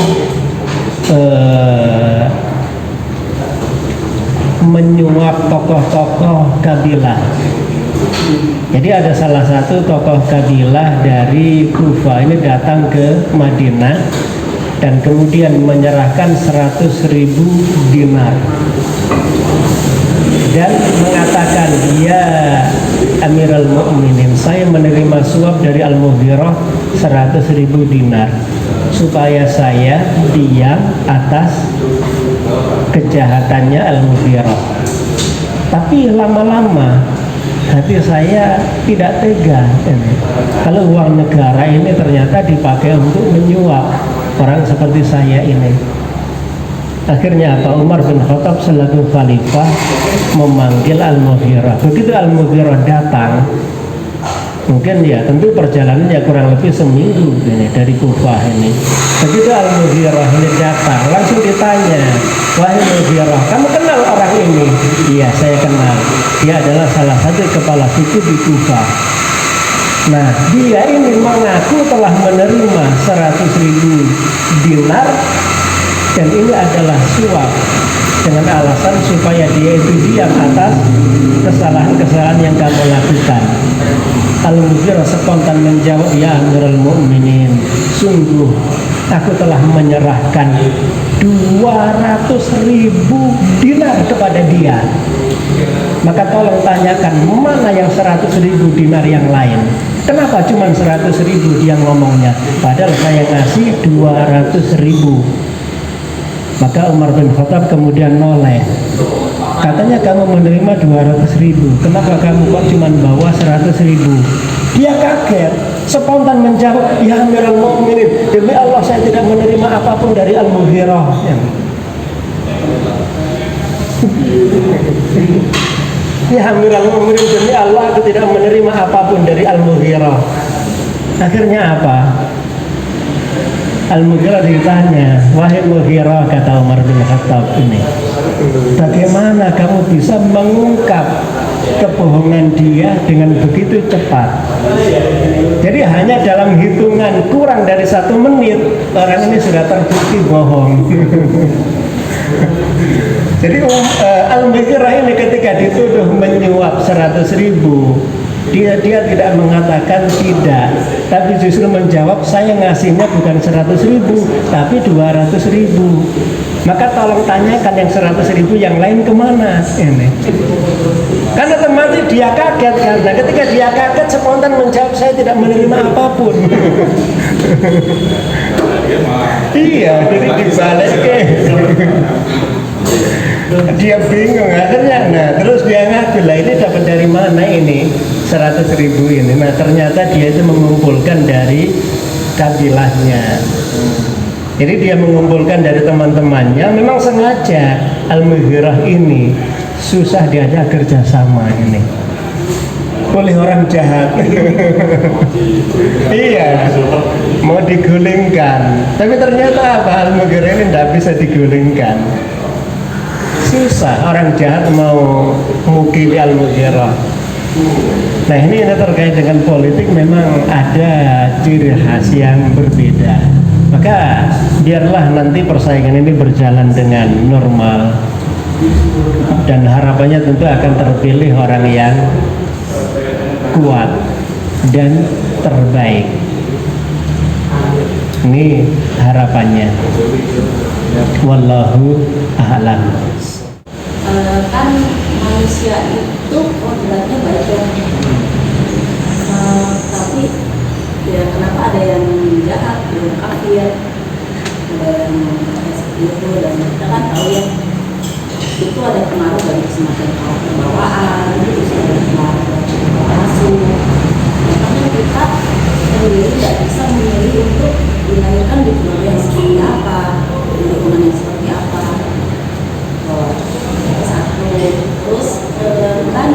menyuap tokoh-tokoh kabilah. Jadi ada salah satu tokoh kabilah dari Kufah ini datang ke Madinah dan kemudian menyerahkan 100.000 dinar dan mengatakan, ya Amirul Mukminin, saya menerima suap dari Al-Mughirah 100.000 dinar supaya saya diam atas kejahatannya Al-Mughirah. Tapi lama-lama hati saya tidak tega kalau uang negara ini ternyata dipakai untuk menyuap orang seperti saya ini. Akhirnya apa? Umar bin Khattab selaku khalifah memanggil Al-Mughirah. Begitu Al-Mughirah datang, mungkin ya tentu perjalanannya kurang lebih seminggu ini dari Kufah ini. Begitu Al-Mughirah ini datang, langsung ditanya, wahai Mughirah, kamu kenal orang ini? Iya, saya kenal. Dia adalah salah satu kepala suku di Kufah. Nah, dia ini mengaku telah menerima 100.000 dinar, dan ini adalah suap dengan alasan supaya dia itu diam atas kesalahan-kesalahan yang kamu lakukan. Al-Mughirah spontan menjawab, ya Amirul Mukminin, sungguh aku telah menyerahkan 200.000 dinar kepada dia. Maka tolong tanyakan mana yang 100.000 dinar yang lain. Kenapa cuma 100.000 dia ngomongnya, padahal saya ngasih 200.000. Maka Umar bin Khattab kemudian noleh. Katanya kamu menerima 200.000, kenapa kamu kok cuma bawa 100.000? Dia kaget, spontan menjawab, ya Amirul Mukminin, demi Allah saya tidak menerima apapun dari Al-Mughirah. Ya Amirul Mukminin, demi Allah aku tidak menerima apapun dari Al-Mughirah. Akhirnya apa? Al-Mughirah ditanya, wahai Mughirah, kata Umar bin Khattab ini, bagaimana kamu bisa mengungkap kebohongan dia dengan begitu cepat? Jadi hanya dalam hitungan hitungan kurang dari 1 menit, orang ini sudah terbukti bohong. Jadi Al-Mughirah ini ketika dituduh menyuap 100.000, dia tidak mengatakan tidak, tapi justru menjawab saya ngasihnya bukan 100.000 tapi 200.000. Maka tolong tanyakan yang 100.000 yang lain kemana ini? Karena otomatis dia kaget, karena ketika dia kaget spontan menjawab saya tidak menerima apapun. Iya, jadi dibalik dia bingung akhirnya. Nah terus dia ngaku lah, ini dapat dari mana ini 100.000 ini? Nah ternyata dia itu mengumpulkan dari kabilahnya. Jadi dia mengumpulkan dari teman-temannya. Memang sengaja Al-Mughirah ini susah diajak kerjasama ini oleh orang jahat. Iya, mau digulingkan, tapi ternyata apa, Al-Mughirah ini tidak bisa digulingkan. Susah orang jahat mau mukili Al-Mughirah. Nah ini terkait dengan politik, memang ada ciri khas yang berbeda. Maka biarlah nanti persaingan ini berjalan dengan normal, dan harapannya tentu akan terpilih orang yang kuat dan terbaik. Ini harapannya. Wallahu a'lam. Kan manusia itu kodratnya baik ya, tapi ya kenapa ada yang jahat, ada yang kafir, ada yang seperti itu, dan kita kan tahu ya itu ada pengaruh dari semacam perbawaan, itu ada pengaruh dari asuh. Makanya kita sendiri tidak bisa memilih untuk dilahirkan di keluarga yang seperti apa, di lingkungan yang seperti apa. Satu, terus kan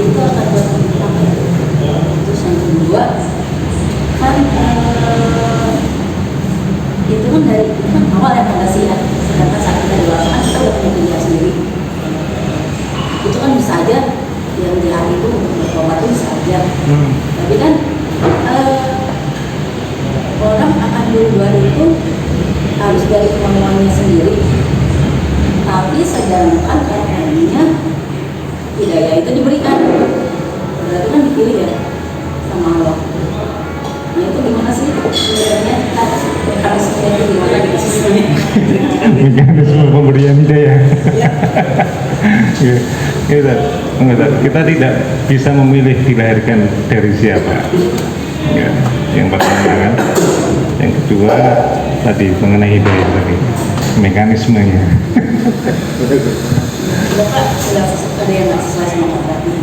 itu akan berkembang. Terus yang kedua kan itu kan dari kan awal ya fantasi ya, sedangkan saat kita dewasa kan kita udah punya pilihan sendiri. Itu kan bisa aja yang di hari itu untuk bertobat itu bisa aja. Tapi kan orang akan berubah itu harus dari kemauannya sendiri. Tapi sedangkan katanya hidayah itu diberikan, berarti kan dipilih ya sama Allah. Nah itu gimana sih sebenarnya mekanismenya itu gimana dikasih sebenarnya? Mekanisme pemberian hidayah. Kita tidak bisa memilih dilahirkan dari siapa. Ya, yang pertama kan. Yang kedua tadi mengenai hidayah tadi, mekanismenya. Bapak sudah ada yang nggak sesuai sama kodratnya.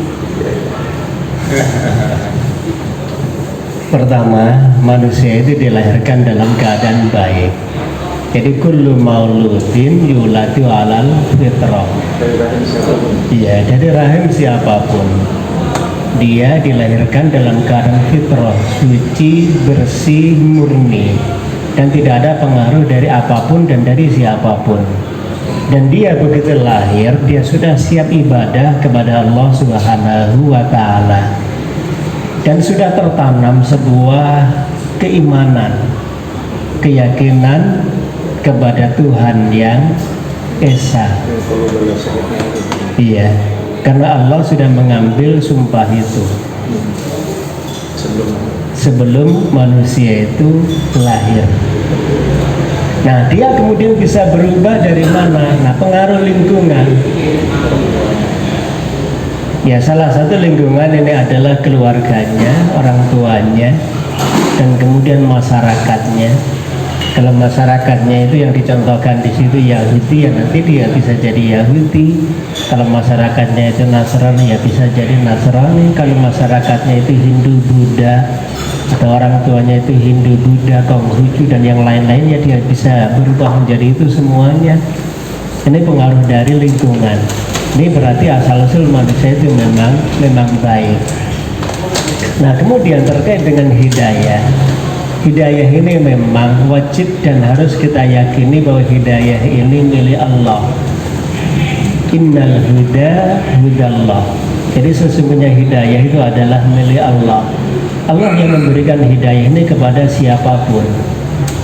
Pertama, manusia itu dilahirkan dalam keadaan baik. Jadi kullu mauludin yuladu alal fitrah. Iya, dari rahim siapapun dia dilahirkan dalam keadaan fitrah, suci, bersih, murni, dan tidak ada pengaruh dari apapun dan dari siapapun. Dan dia begitu lahir, dia sudah siap ibadah kepada Allah Subhanahu wa Ta'ala, dan sudah tertanam sebuah keimanan, keyakinan kepada Tuhan yang Esa. Iya, karena Allah sudah mengambil sumpah itu sebelum manusia itu lahir. Nah, dia kemudian bisa berubah dari mana? Nah, pengaruh lingkungan. Ya, salah satu lingkungan ini adalah keluarganya, orang tuanya, dan kemudian masyarakatnya. Kalau masyarakatnya itu yang dicontohkan di situ Yahudi, ya nanti dia bisa jadi Yahudi. Kalau masyarakatnya itu Nasrani, ya bisa jadi Nasrani. Kalau masyarakatnya itu Hindu, Buddha, atau orang tuanya itu Hindu, Buddha, Konghucu, dan yang lain-lain, ya dia bisa berubah menjadi itu semuanya. Ini pengaruh dari lingkungan. Ini berarti asal-usul manusia itu memang baik. Nah, kemudian terkait dengan hidayah. Hidayah ini memang wajib dan harus kita yakini bahwa hidayah ini milik Allah. Innal huda hudallah. Jadi sesungguhnya hidayah itu adalah milik Allah. Allah yang memberikan hidayah ini kepada siapapun.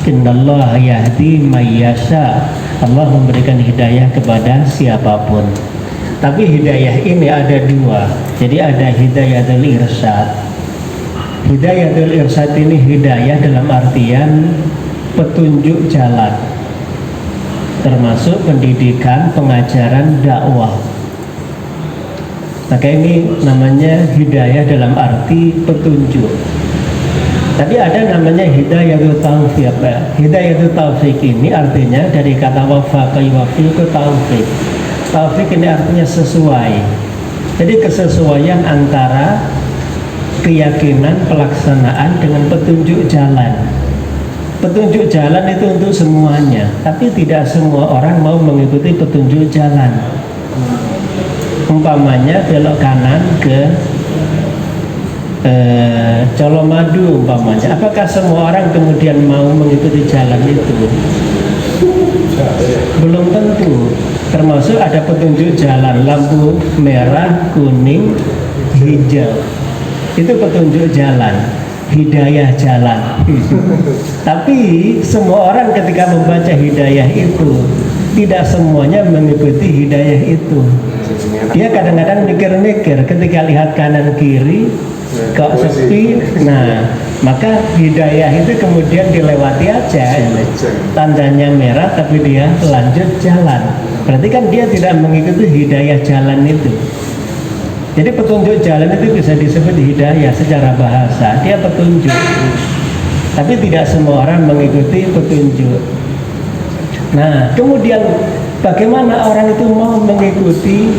Innallaha yahdi may yasha. Allah memberikan hidayah kepada siapapun. Tapi hidayah ini ada dua. Jadi ada hidayatul irsyad. Hidayatul irsyad ini hidayah dalam artian petunjuk jalan, termasuk pendidikan, pengajaran, dakwah. Maka ini namanya hidayah dalam arti petunjuk. Tapi ada namanya hidayatul taufiq. Hidayatul taufiq ini artinya dari kata wafaqa yuwaffiq ke taufiq. Taufiq ini artinya sesuai. Jadi kesesuaian antara keyakinan pelaksanaan dengan petunjuk jalan. Petunjuk jalan itu untuk semuanya, tapi tidak semua orang mau mengikuti petunjuk jalan. Umpamanya belok kanan ke Colomadu umpamanya, apakah semua orang kemudian mau mengikuti jalan itu? Belum tentu. Termasuk ada petunjuk jalan, lampu merah, kuning, hijau. Itu petunjuk jalan, hidayah jalan. Tapi semua orang ketika membaca hidayah itu, tidak semuanya mengikuti hidayah itu. Dia kadang-kadang mikir-mikir ketika lihat kanan kiri kok sepi, nah maka hidayah itu kemudian dilewati aja, tandanya merah tapi dia lanjut jalan. Berarti kan dia tidak mengikuti hidayah jalan itu. Jadi petunjuk jalan itu bisa disebut hidayah secara bahasa, dia petunjuk. Tapi tidak semua orang mengikuti petunjuk. Nah, kemudian bagaimana orang itu mau mengikuti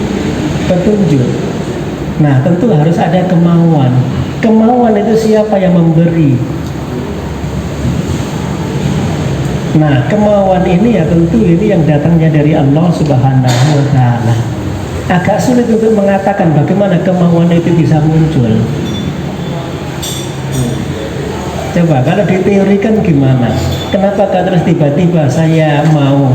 petunjuk? Nah, tentu harus ada kemauan. Kemauan itu siapa yang memberi? Nah, kemauan ini ya tentu ini yang datangnya dari Allah Subhanahu wa Ta'ala. Agak sulit untuk mengatakan bagaimana kemauan itu bisa muncul. Coba kalau diteorikan gimana? Kenapa terus tiba-tiba saya mau,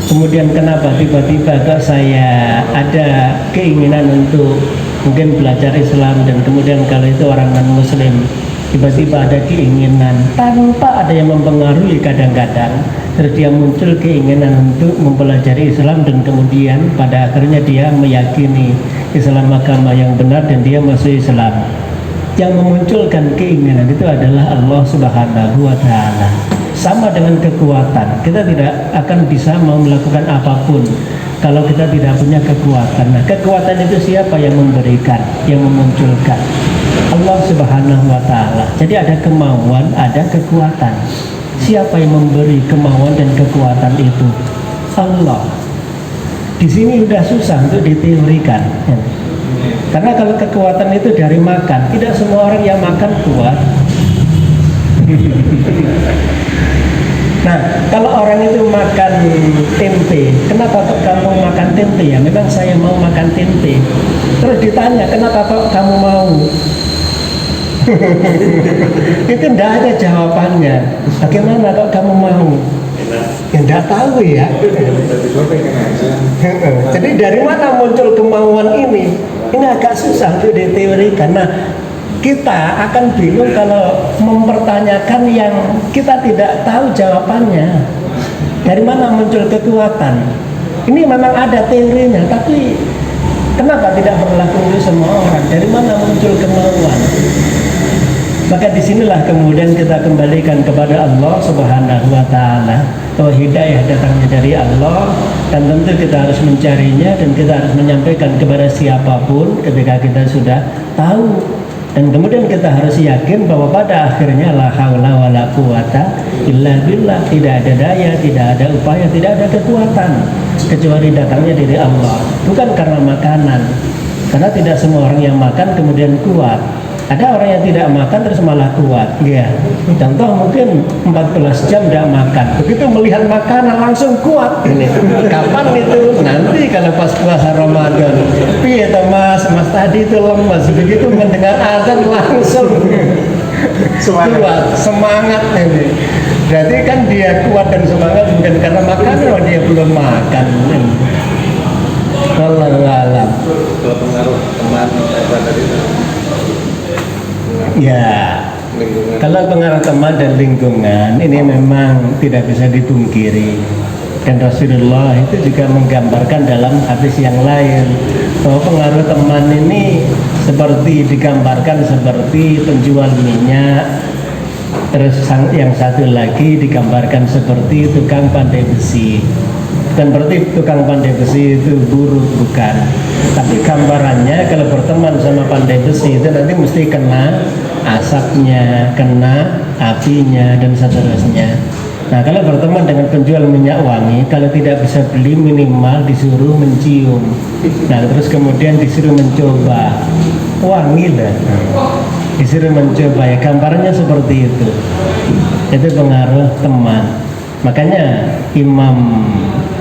kemudian kenapa tiba-tiba kok saya ada keinginan untuk mungkin belajar Islam, dan kemudian kalau itu orang non-Muslim tiba-tiba ada keinginan tanpa ada yang mempengaruhi, kadang-kadang terus dia muncul keinginan untuk mempelajari Islam, dan kemudian pada akhirnya dia meyakini Islam agama yang benar dan dia masuk Islam. Yang memunculkan keinginan itu adalah Allah Subhanahu wa Ta'ala. Sama dengan kekuatan, kita tidak akan bisa mau melakukan apapun kalau kita tidak punya kekuatan. Nah, kekuatan itu siapa yang memberikan, yang memunculkan? Allah Subhanahu wa Ta'ala. Jadi ada kemauan, ada kekuatan. Siapa yang memberi kemauan dan kekuatan itu? Allah. Di sini sudah susah untuk diteorikan. Karena kalau kekuatan itu dari makan, tidak semua orang yang makan kuat. Nah, kalau orang itu makan tempe, kenapa kok kamu makan tempe? Ya memang saya mau makan tempe. Terus ditanya, kenapa kok kamu mau? Itu tidak ada jawabannya. Bagaimana kok kamu mau? Ya tidak tahu ya. Jadi dari mana muncul kemauan ini? Ini agak susah untuk diteorikan. Nah, kita akan bingung kalau mempertanyakan yang kita tidak tahu jawabannya. Dari mana muncul kekuatan? Ini memang ada teorinya, tapi kenapa tidak berlaku untuk semua orang? Dari mana muncul kemauan? Maka disinilah kemudian kita kembalikan kepada Allah Subhanahu wa Ta'ala, bahwa hidayah datangnya dari Allah, dan tentu kita harus mencarinya dan kita harus menyampaikan kepada siapapun ketika kita sudah tahu. Dan kemudian kita harus yakin bahwa pada akhirnya la haula wala quwata illa billah, tidak ada daya, tidak ada upaya, tidak ada kekuatan kecuali datangnya dari Allah. Bukan karena makanan, karena tidak semua orang yang makan kemudian kuat. Ada orang yang tidak makan terus malah kuat, ya. Contoh mungkin 14 jam tidak makan, begitu melihat makanan langsung kuat. Ini kapan itu? Nanti kalau pas puasa Ramadan. Piye toh mas tadi itu lemas, begitu mendengar azan langsung kuat, semangat ini. Berarti kan dia kuat dan semangat bukan karena makanan, dia belum makan. Wallahu a'lam. Kalau pengaruh teman tadi Ya, lingkungan. kalau pengaruh teman dan lingkungan ini memang tidak bisa dipungkiri. Dan Rasulullah itu juga menggambarkan dalam hadis yang lain bahwa pengaruh teman ini seperti digambarkan seperti penjual minyak, terus yang satu lagi digambarkan seperti tukang pandai besi. Dan berarti tukang pandai besi itu buruk, bukan. Tapi gambarannya kalau berteman sama pandai besi itu nanti mesti kena asapnya, kena apinya, dan seterusnya. Nah, kalau berteman dengan penjual minyak wangi, kalau tidak bisa beli minimal disuruh mencium. Nah, terus kemudian disuruh mencoba. Wangi lah. Disuruh mencoba, ya gambarnya seperti itu. Itu pengaruh teman. Makanya Imam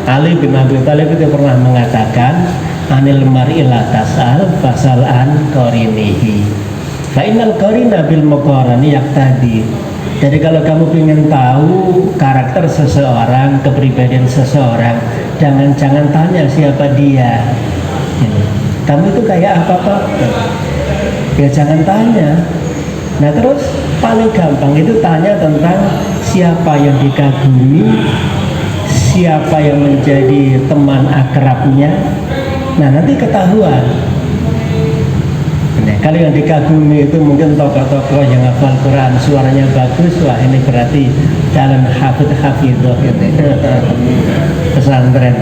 Ali bin Abi Thalib itu pernah mengatakan, anil mar'i la tas'al fasal an qarinihi. Fa innal qarina bil muqarani yaqtadi. Jadi kalau kamu ingin tahu karakter seseorang, kepribadian seseorang, jangan tanya siapa dia. Kamu itu kayak apa? Ya jangan tanya. Nah terus paling gampang itu tanya tentang siapa yang dikagumi, siapa yang menjadi teman akrabnya. Nah nanti ketahuan. Nah, kalau yang dikagumi itu mungkin tokoh-tokoh yang hafal Quran, suaranya bagus, wah ini berarti calon hafidh-hafidhoh gitu. Pesantren.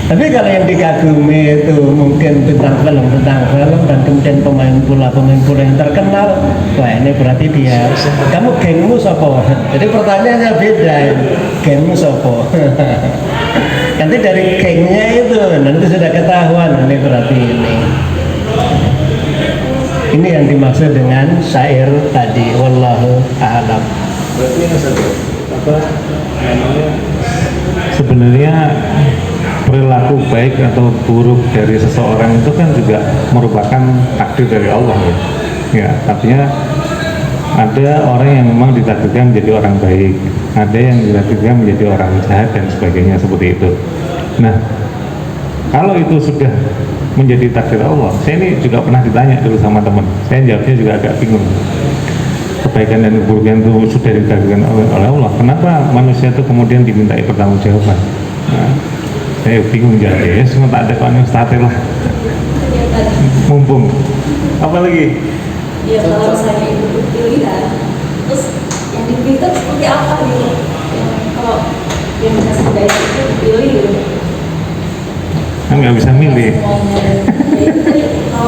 Tapi kalau yang dikagumi itu mungkin bintang film dan kemudian pemain bola yang terkenal, wah ini berarti dia. Kamu gengmu sopo? Jadi pertanyaannya beda. Gengmu sopo? Nanti dari gengnya itu nanti sudah ketahuan ini berarti ini. Ini yang dimaksud dengan syair tadi. Wallahu a'lam. Berarti yang satu apa namanya, sebenarnya perilaku baik atau buruk dari seseorang itu kan juga merupakan takdir dari Allah ya. Ya, artinya ada orang yang memang ditakdirkan menjadi orang baik, ada yang ditakdirkan menjadi orang jahat dan sebagainya seperti itu. Nah, kalau itu sudah menjadi takdir Allah, saya ini juga pernah ditanya dulu sama teman, saya jawabnya juga agak bingung. Kebaikan dan keburukan itu sudah ditakdirkan oleh Allah, kenapa manusia itu kemudian dimintai pertanggungjawaban? Nah, saya bingung jadi, ya semua tak ada konon statil lah. Mumpung. Apa lagi? Ya kalau misalnya itu pilihan, terus yang dipilih seperti apa gitu? Kalau yang dikasih daya itu dipilih gitu. Kan nggak bisa milih. Kalau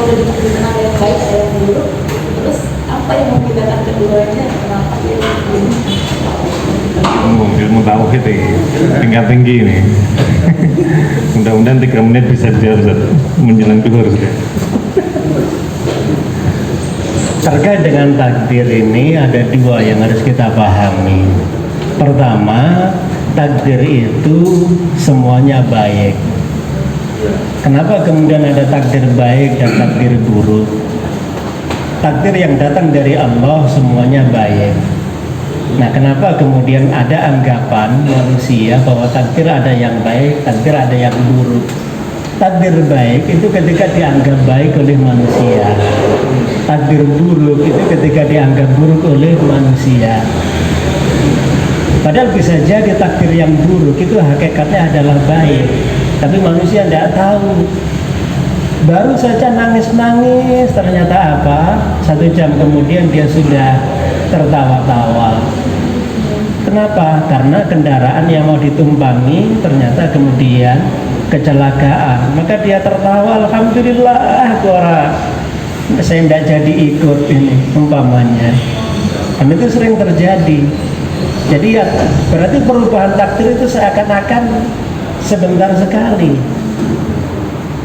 udah ditakdirkan ada yang baik, ada yang buruk, terus apa yang membedakan keduanya? Kenapa dia Ilmu tauhid ini tingkat tinggi ini. Mudah-mudahan 3 menit bisa dijawab menjelang duhur sudah. Terkait dengan takdir ini ada dua yang harus kita pahami. Pertama, takdir itu semuanya baik. Kenapa kemudian ada takdir baik dan takdir buruk? Takdir yang datang dari Allah semuanya baik. Nah, kenapa kemudian ada anggapan manusia bahwa takdir ada yang baik, takdir ada yang buruk? Takdir baik itu ketika dianggap baik oleh manusia. Takdir buruk itu ketika dianggap buruk oleh manusia. Padahal bisa jadi takdir yang buruk itu hakikatnya adalah baik, tapi manusia tidak tahu. Baru saja nangis-nangis, ternyata apa? 1 jam kemudian dia sudah tertawa-tawa. Kenapa? Karena kendaraan yang mau ditumpangi ternyata kemudian kecelakaan. Maka dia tertawa, alhamdulillah, saya tidak jadi ikut ini umpamanya. Dan itu sering terjadi. Jadi ya, berarti perubahan takdir itu seakan-akan sebentar sekali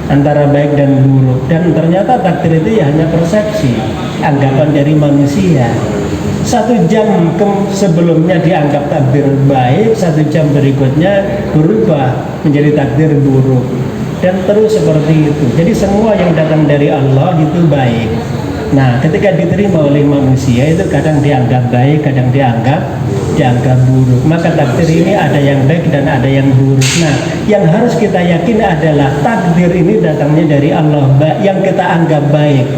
antara baik dan buruk, dan ternyata takdir itu ya hanya persepsi, anggapan dari manusia. 1 jam sebelumnya dianggap takdir baik, 1 jam berikutnya berubah menjadi takdir buruk, dan terus seperti itu. Jadi semua yang datang dari Allah itu baik. Nah, ketika diterima oleh manusia itu kadang dianggap baik, kadang dianggap buruk. Maka takdir ini ada yang baik dan ada yang buruk. Nah, yang harus kita yakin adalah takdir ini datangnya dari Allah. Yang kita anggap baik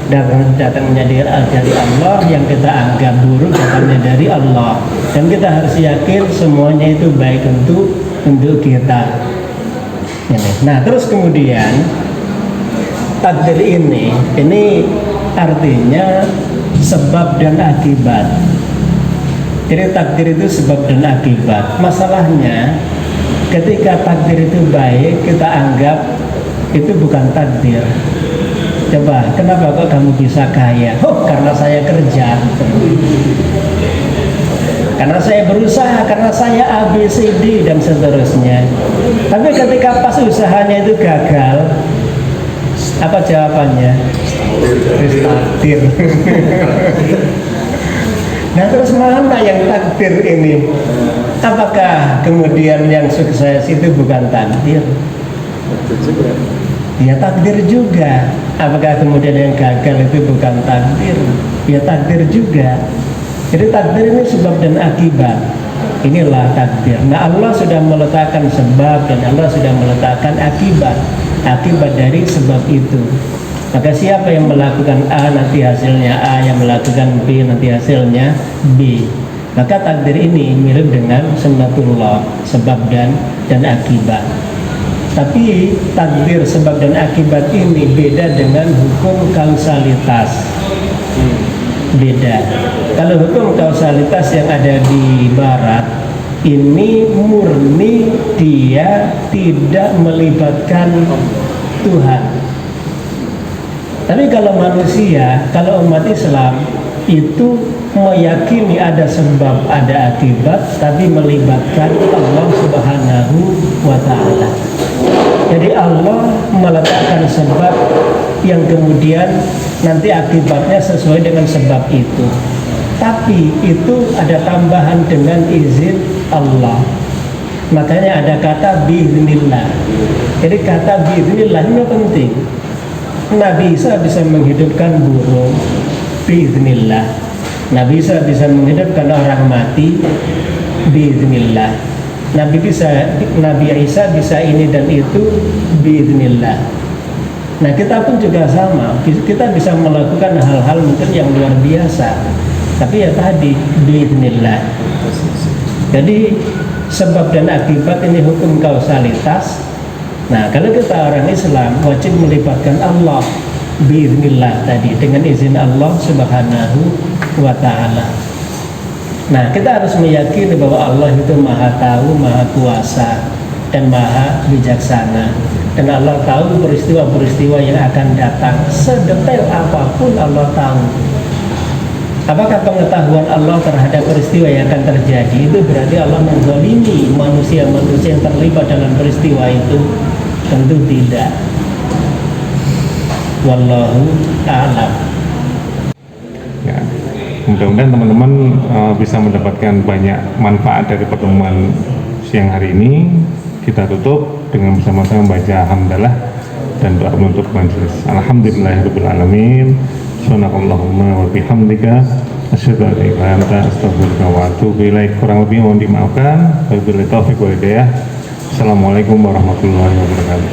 datangnya dari Allah, yang kita anggap buruk datangnya dari Allah. Dan kita harus yakin semuanya itu baik untuk kita. Nah, terus kemudian takdir ini artinya sebab dan akibat. Jadi takdir itu sebab dan akibat. Masalahnya ketika takdir itu baik, kita anggap itu bukan takdir. Coba, kenapa kok kamu bisa kaya? Oh, karena saya kerja, karena saya berusaha, karena saya A, B, C, D dan seterusnya. Tapi ketika pas usahanya itu gagal, apa jawabannya? Takdir. Nah, terus mana yang takdir ini? Apakah kemudian yang sukses itu bukan takdir? Ya takdir juga. Apakah kemudian yang gagal itu bukan takdir? Ya takdir juga. Jadi takdir ini sebab dan akibat. Inilah takdir. Nah, Allah sudah meletakkan sebab dan Allah sudah meletakkan akibat dari sebab itu. Maka siapa yang melakukan A nanti hasilnya A, yang melakukan B nanti hasilnya B. Maka takdir ini mirip dengan sunnatullah, sebab dan akibat. Tapi takdir sebab dan akibat ini beda dengan hukum kausalitas. Beda. Kalau hukum kausalitas yang ada di barat ini murni dia tidak melibatkan Tuhan. Tapi kalau manusia, kalau umat Islam itu meyakini ada sebab, ada akibat, tapi melibatkan Allah Subhanahu wa Ta'ala. Jadi Allah meletakkan sebab yang kemudian nanti akibatnya sesuai dengan sebab itu. Tapi itu ada tambahan dengan izin Allah. Makanya ada kata biiznillah. Jadi kata biiznillah ini penting. Nabi Isa bisa menghidupkan burung biiznillah. Nabi Isa bisa menghidupkan orang mati biiznillah. Nabi Isa bisa ini dan itu biiznillah. Nah, kita pun juga sama. Kita bisa melakukan hal-hal mungkin yang luar biasa. Tapi ya tadi biiznillah. Jadi sebab dan akibat ini hukum kausalitas. Nah, kalau kita orang Islam wajib melibatkan Allah biiznillah tadi, dengan izin Allah Subhanahu wa Ta'ala. Nah, kita harus meyakini bahwa Allah itu Maha Tahu, Maha Kuasa dan Maha Bijaksana. Dan Allah tahu peristiwa-peristiwa yang akan datang, sedetail apapun Allah tahu. Apakah pengetahuan Allah terhadap peristiwa yang akan terjadi itu berarti Allah menzalimi manusia-manusia yang terlibat dalam peristiwa itu? Tentu tidak. Wallahu a'lam. Ya, mudah-mudahan teman-teman bisa mendapatkan banyak manfaat dari pertemuan siang hari ini. Kita tutup dengan bersama-sama membaca hamdalah dan doa penutup majelis. Alhamdulillahirabbil alamin. Subhanakallahumma wa bihamdika asyhadu an la ilaha illa anta astaghfiruka wa atubu ilaik. Kurang lebih mohon dimaafkan. Wabillahi taufiq wal hidayah. Assalamualaikum warahmatullahi wabarakatuh.